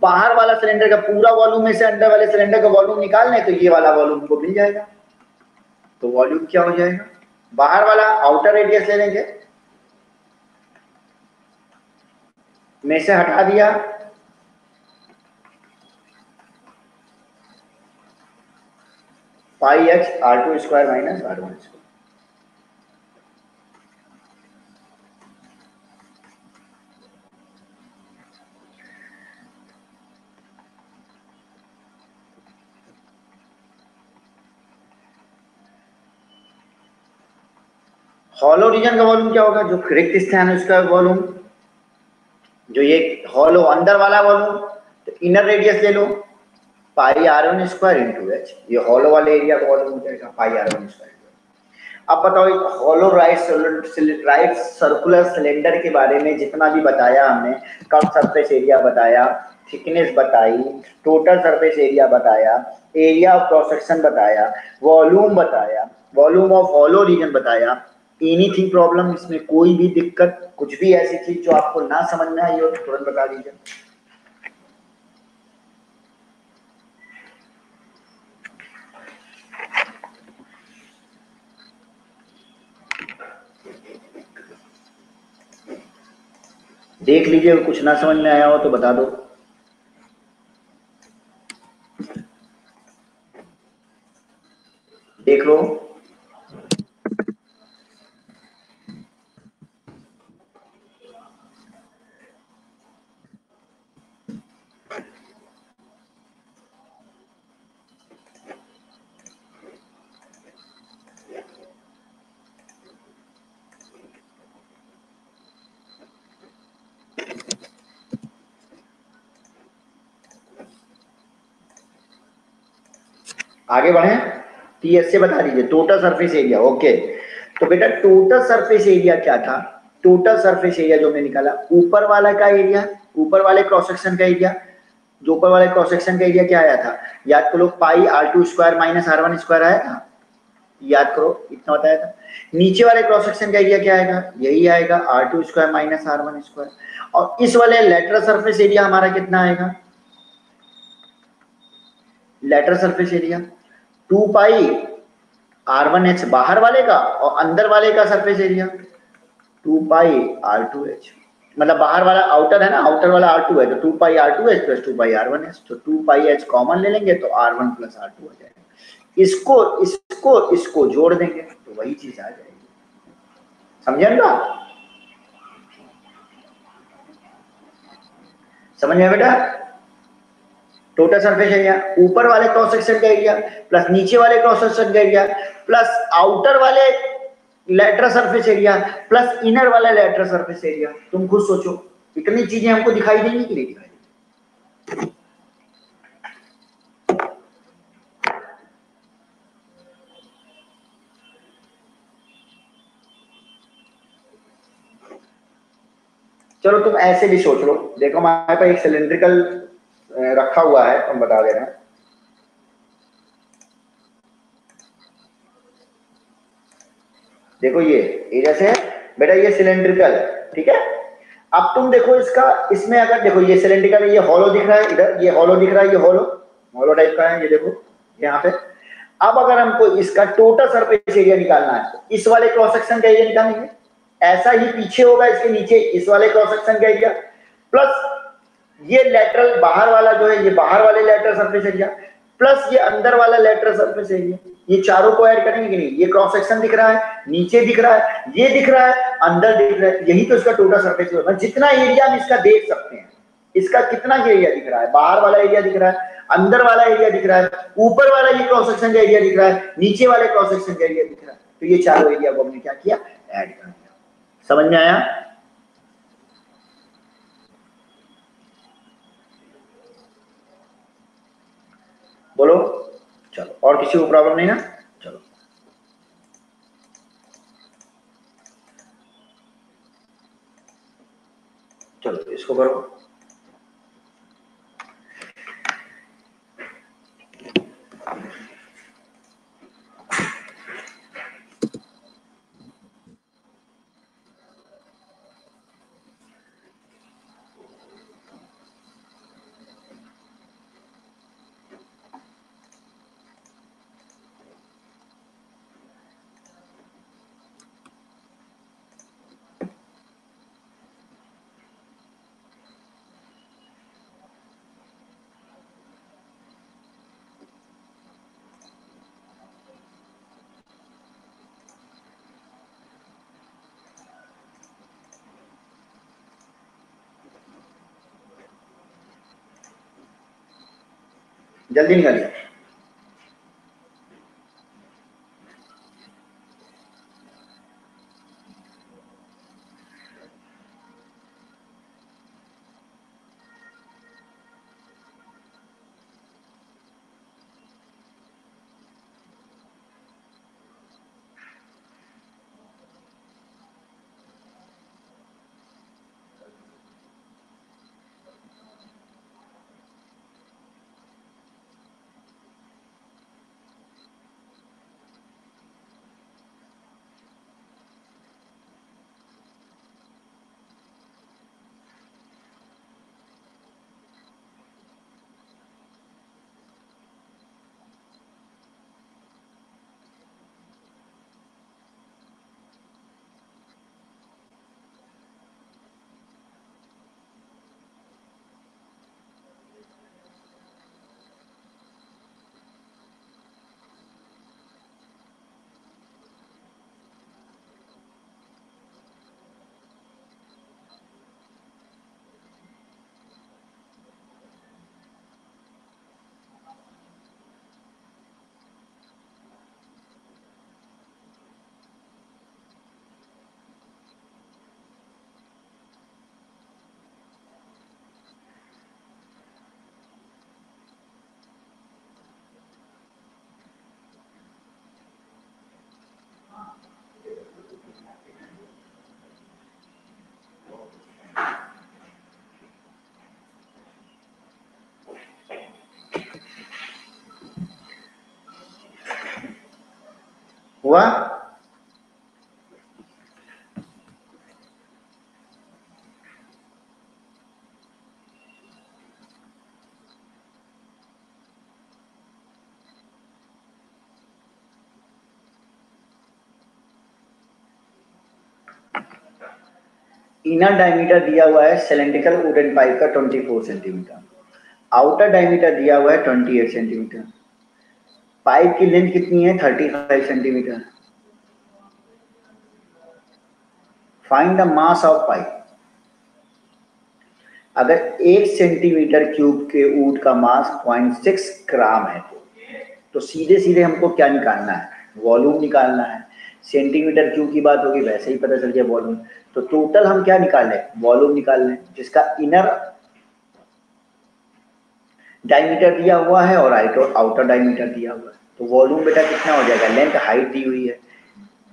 बाहर वाला सिलेंडर का पूरा वॉल्यूम में से अंदर वाले सिलेंडर का वॉल्यूम निकाल लें तो ये वाला वॉल्यूम को मिल जाएगा। तो वॉल्यूम क्या हो जाएगा, बाहर वाला आउटर रेडियस ले लेंगे, में से हटा दिया pi h R2 square minus R1 square. Hollow region का वॉल्यूम क्या होगा, जो रिक्त स्थान है उसका वॉल्यूम, जो ये हॉलो अंदर वाला वॉल्यूम, तो इनर रेडियस ले लो पाई R1 स्क्वायर इंटू एच, ये हॉलो वाले एरिया का वॉल्यूम हो जाएगा पाई R1 स्क्वायर। अब बताओ हॉलो राइट सर्कुलर सिलेंडर के बारे में जितना भी बताया हमने, कर्व सरफेस एरिया बताया, थिकनेस बताई, टोटल सरफेस एरिया बताया, एरिया ऑफ क्रॉस सेक्शन बताया, वॉल्यूम बताया, वॉल्यूम ऑफ हॉलो रीजन बताया, एनीथिंग प्रॉब्लम, इसमें कोई भी दिक्कत, कुछ भी ऐसी चीज जो आपको ना समझ में आई हो तो तुरंत बता दीजिए। देख लीजिए, कुछ ना समझ में आया हो तो बता दो। देख लो, आगे बढ़े, टीएस से बता दीजिए टोटल सरफेस एरिया। ओके, तो बेटा टोटल सरफेस एरिया क्या था, टोटल सरफेस एरिया जो हमने निकाला ऊपर वाला का एरिया, ऊपर वाले क्रॉस सेक्शन का एरिया, जो ऊपर वाले क्रॉस सेक्शन का एरिया क्या आया था, याद करो पाई R2 square minus R1 square आया था, याद करो इतना बताया था। नीचे वाले क्रॉस सेक्शन का एरिया क्या आएगा, यही आएगा R2 square minus R1 square, और इस वाले लेटरल सरफेस एरिया हमारा कितना आएगा, लेटरल सरफेस एरिया 2 पाई R1H बाहर वाले का और अंदर वाले का सरफेस एरिया 2 पाई R2H, मतलब बाहर वाला आउटर है ना, आउटर वाला R2 है तो 2 पाई R2 H plus 2 pi R1 H, तो 2 पाई एच कॉमन ले लेंगे तो R1 प्लस R2 हो जाएगा। इसको जोड़ देंगे तो वही चीज आ जाएगी। समझे ना? समझ में बेटा? टोटल सरफेस एरिया ऊपर वाले क्रॉस सेक्शन का एरिया प्लस नीचे वाले क्रॉस सेक्शन का एरिया प्लस आउटर वाले lateral surface area plus inner वाला लेटरल सरफेस एरिया। तुम खुद सोचो इतनी चीजें हमको दिखाई देंगी कि नहीं दिखाई देंगी? चलो तुम ऐसे भी सोच लो, देखो हमारे पास एक सिलेंड्रिकल रखा हुआ है, तुम बता दे रहे हैं। देखो ये जैसे बेटा ये सिलेंड्रिकल है, ठीक है। अब तुम देखो इसका, इसमें अगर देखो ये सिलेंड्रिकल है, ये हॉलो दिख रहा है, इधर ये हॉलो दिख रहा है, ये हॉलो टाइप का है, ये देखो यहाँ पे। अब अगर हमको इसका टोटल सरफेस एरिया निकालना है तो इस वाले क्रॉस सेक्शन का एरिया निकालेंगे, ऐसा ही पीछे होगा इसके नीचे इस वाले क्रॉस सेक्शन का एरिया प्लस ये लेटरल बाहर वाला जो है, ये बाहर वाले लेटरल सरफेस एरिया प्लस ये अंदर वाला लेटरल सरफेस एरिया, ये चारों को ऐड करेंगे कि नहीं? ये क्रॉस सेक्शन दिख रहा है, नीचे दिख रहा है, ये दिख रहा है, अंदर दिख रहा है, यही तो इसका टोटल सरफेस एरिया। जितना एरिया हम इसका देख सकते हैं, इसका कितना एरिया दिख रहा है, बाहर वाला एरिया दिख रहा है, अंदर वाला एरिया दिख रहा है, ऊपर वाला ये क्रॉस सेक्शन का एरिया दिख रहा है, नीचे वाले क्रॉस सेक्शन का एरिया दिख रहा है, तो ये चारों एरिया को हमने क्या किया? ऐड कर दिया। समझ में आया? बोलो। चलो और किसी को प्रॉब्लम नहीं ना? चलो चलो इसको करो। जल्दी निकालिए। हुआ? इनर डायमीटर दिया हुआ है सिलेंड्रिकल वुडन पाइप का 24 सेंटीमीटर, आउटर डायमीटर दिया हुआ है 28 सेंटीमीटर, पाइप की लेंथ कितनी है 35 centimetre. Find the mass of pipe. अगर 1 सेंटीमीटर क्यूब के वुड का मास 0.6 ग्राम है तो सीधे सीधे हमको क्या निकालना है, वॉल्यूम निकालना है। सेंटीमीटर क्यूब की बात होगी वैसे ही पता चल गया वॉल्यूम। तो टोटल हम क्या निकाल लें, वॉल्यूम निकाल लें, जिसका इनर डायमीटर दिया हुआ है और आउटर डायमीटर दिया हुआ है। तो वॉल्यूम बेटा कितना हो जाएगा, लेंथ हाइट दी हुई है,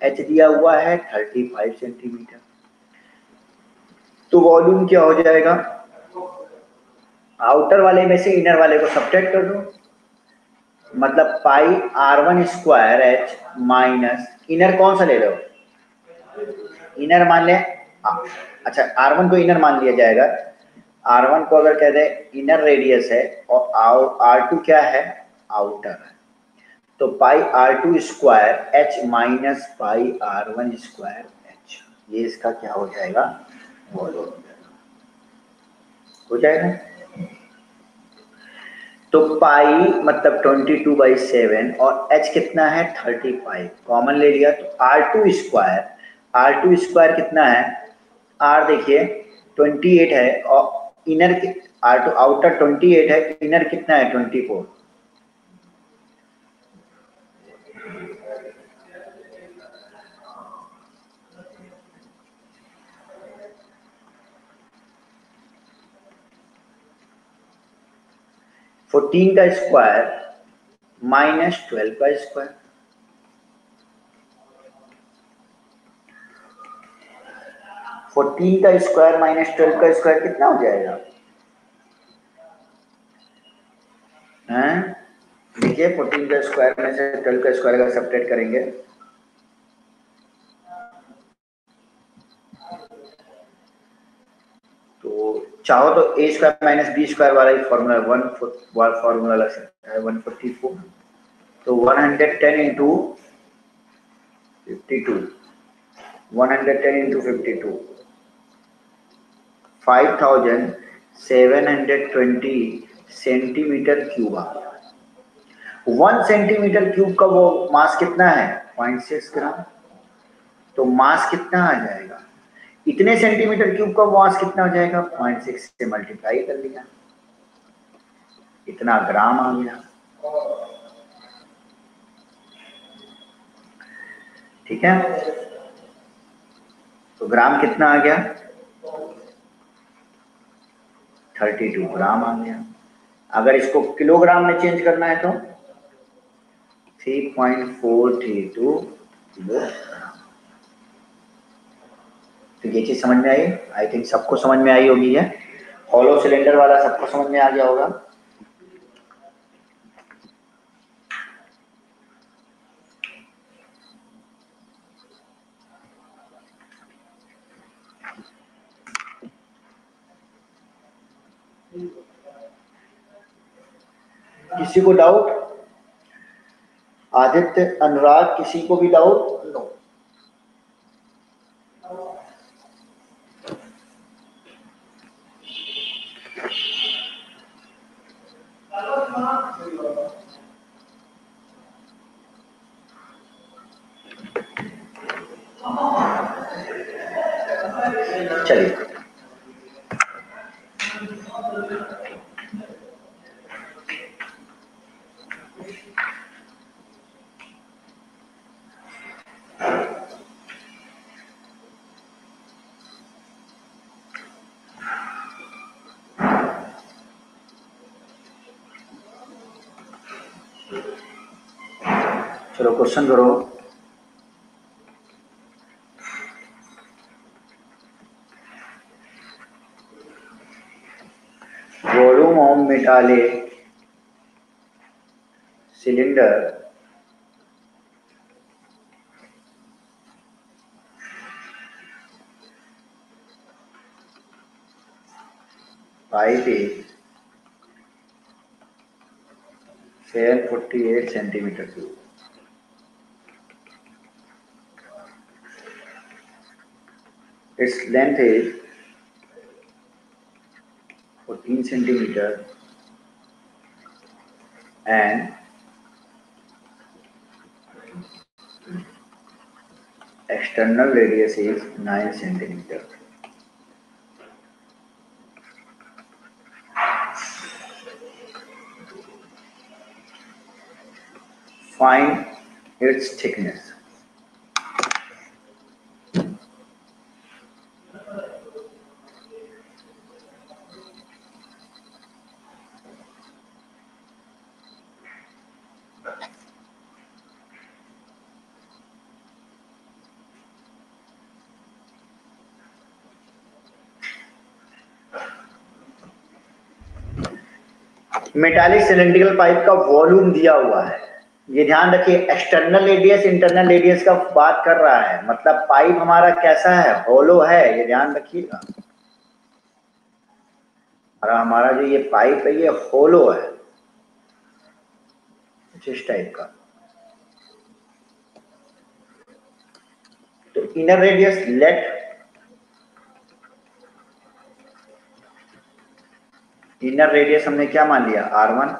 एच दिया हुआ है 35 सेंटीमीटर, तो वॉल्यूम क्या हो जाएगा, आउटर वाले में से इनर वाले को सब्ट्रैक्ट कर दो, मतलब पाई r1 square h minus inner कौन सा ले रहे हो, इनर मान लें, अच्छा r1 को इनर मान लिया जाएगा। r1 को अगर कह दें इनर रेडियस है और r2 क्या है, आउटर है, तो पाई r2 square h minus pi r1 square H, ये इसका क्या हो जाएगा, वॉल्यूम हो जाएगा। तो पाई मतलब 22/7 और h कितना है 35, कॉमन ले लिया तो r2 स्क्वायर कितना है, r देखिए 28 है और इनर r2 आउटर 28 है, इनर कितना है 24, फोर्टीन का स्क्वायर माइनस 12 का स्क्वायर, 14 का स्क्वायर माइनस 12 का स्क्वायर कितना हो जाएगा, हैं देखिए 14 का स्क्वायर में से 12 का स्क्वायर का सब्ट्रैक्ट करेंगे तो चाहो तो ए स्क्वायर माइनस बी स्क्वायर वाला ही फॉर्मूला फॉर्मूला लग सकता है 144, तो 110 इंटू 52, 110 इंटू 52 5720 सेंटीमीटर क्यूब आ गया। 1 सेंटीमीटर क्यूब का वो मास कितना है 0.6 ग्राम, तो मास कितना आ जाएगा, इतने सेंटीमीटर क्यूब का मास कितना हो जाएगा 0.6 से मल्टीप्लाई कर लिया, इतना ग्राम आ गया। ठीक है, तो ग्राम कितना आ गया 32 ग्राम आ गया। अगर इसको किलोग्राम में चेंज करना है तो 3.432 किलो। तो ये चीज समझ में आई, आई थिंक सबको समझ में आई होगी, है हॉलो सिलेंडर वाला सबको समझ में आ गया होगा। किसी को डाउट, आदित्य अनुराग किसी को भी डाउट, नो। चलिए चलो क्वेश्चन करो। Volume of metallic cylinder pipe is 748 centimetre cube. its length is 14 centimeter and external radius is 9 centimeter. Find its thickness. Metallic cylindrical pipe का वॉल्यूम दिया हुआ है। ये ध्यान रखिए, एक्सटर्नल रेडियस इंटरनल रेडियस का बात कर रहा है, मतलब पाइप हमारा कैसा है, होलो है, ये ध्यान रखिएगा। और हमारा जो ये पाइप है ये होलो है, इस टाइप का। तो inner radius let inner radius हमने क्या मान लिया, R1।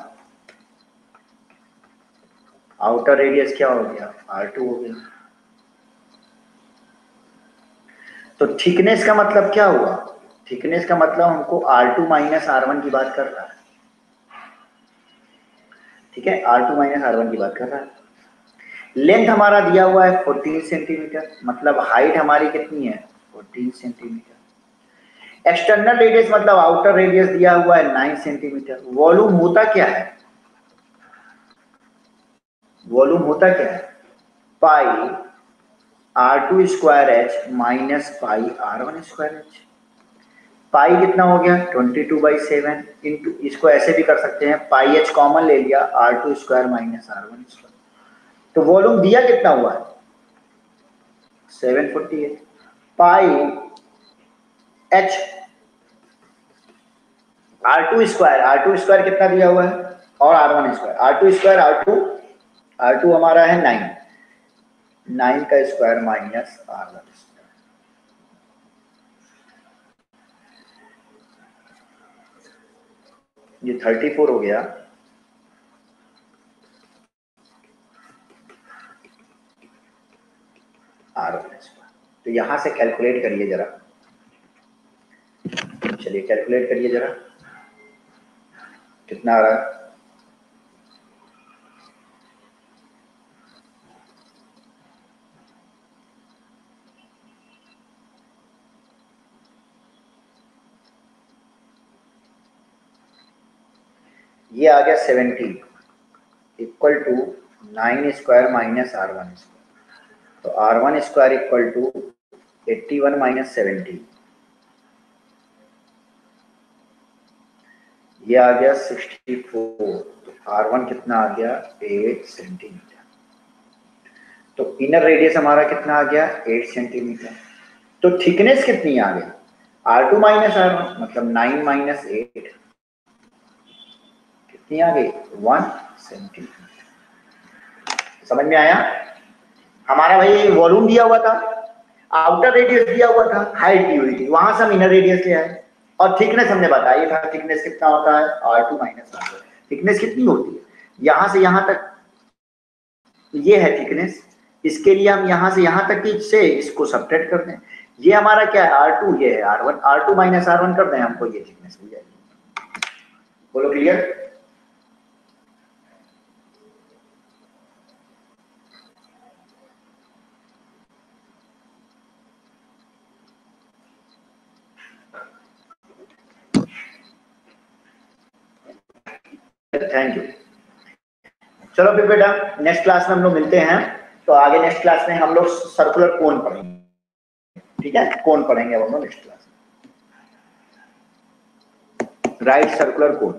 आउटर रेडियस क्या हो गया, R2 हो गया। तो थिकनेस का मतलब क्या हुआ, थिकनेस का मतलब हमको R2 माइनस R1 की बात कर रहा है, ठीक है, R2 माइनस R1 की बात कर रहा है। लेंथ हमारा दिया हुआ है 14 सेंटीमीटर, मतलब हाइट हमारी कितनी है, 14 सेंटीमीटर। एक्सटर्नल रेडियस मतलब आउटर रेडियस दिया हुआ है 9 सेंटीमीटर। वॉल्यूम होता क्या है, वॉल्यूम होता क्या है, pi R2 square h minus pi R1 square h. Pi कितना हो गया 22/7 इंटू, इसको ऐसे भी कर सकते हैं, पाई एच कॉमन ले लिया, R2 square minus R1 square. तो वॉल्यूम दिया कितना हुआ है 748। पाई एच R2 स्क्वायर कितना दिया हुआ है, और R1 square, R2 square R2 हमारा है 9 का स्क्वायर माइनस R1 स्क्वायर। ये 34 हो गया। R1 square. तो यहां से कैलकुलेट करिए जरा, चलिए कैलकुलेट करिए जरा, कितना आ रहा है, ये आ गया 70 equal to 9 square minus R1 square. तो R1 square equal to 81 minus 70, ये आ गया 64। तो R1 कितना आ गया 8 सेंटीमीटर। तो इनर रेडियस हमारा कितना आ गया 8 सेंटीमीटर। तो थिकनेस कितनी आ गई, R2 माइनस R1 मतलब 9 माइनस 8 कितनी आ गई 1 सेंटीमीटर। समझ में आया, हमारा भाई वॉल्यूम दिया हुआ था, आउटर रेडियस दिया हुआ था, हाइट दी हुई थी, वहां से हम इनर रेडियस ले आए, और थिकनेस हमने बताया था, थिकनेस कितना होता है R2 माइनस R1। थिकनेस कितनी होती है, यहां से यहां तक ये है थिकनेस, इसके लिए हम यहां से यहां तक की से इसको सब्ट्रैक्ट कर दें, ये हमारा क्या है R2, ये है R1, R2 माइनस R1 कर दें, हमको ये थिकनेस मिल जाएगी। बोलो क्लियर। Thank you. चलो फिर बेटा नेक्स्ट क्लास में हम लोग मिलते हैं। तो आगे नेक्स्ट क्लास में हम लोग सर्कुलर कोन पढ़ेंगे, ठीक है, कोन पढ़ेंगे अब हम लोग नेक्स्ट क्लास में, राइट सर्कुलर कोन।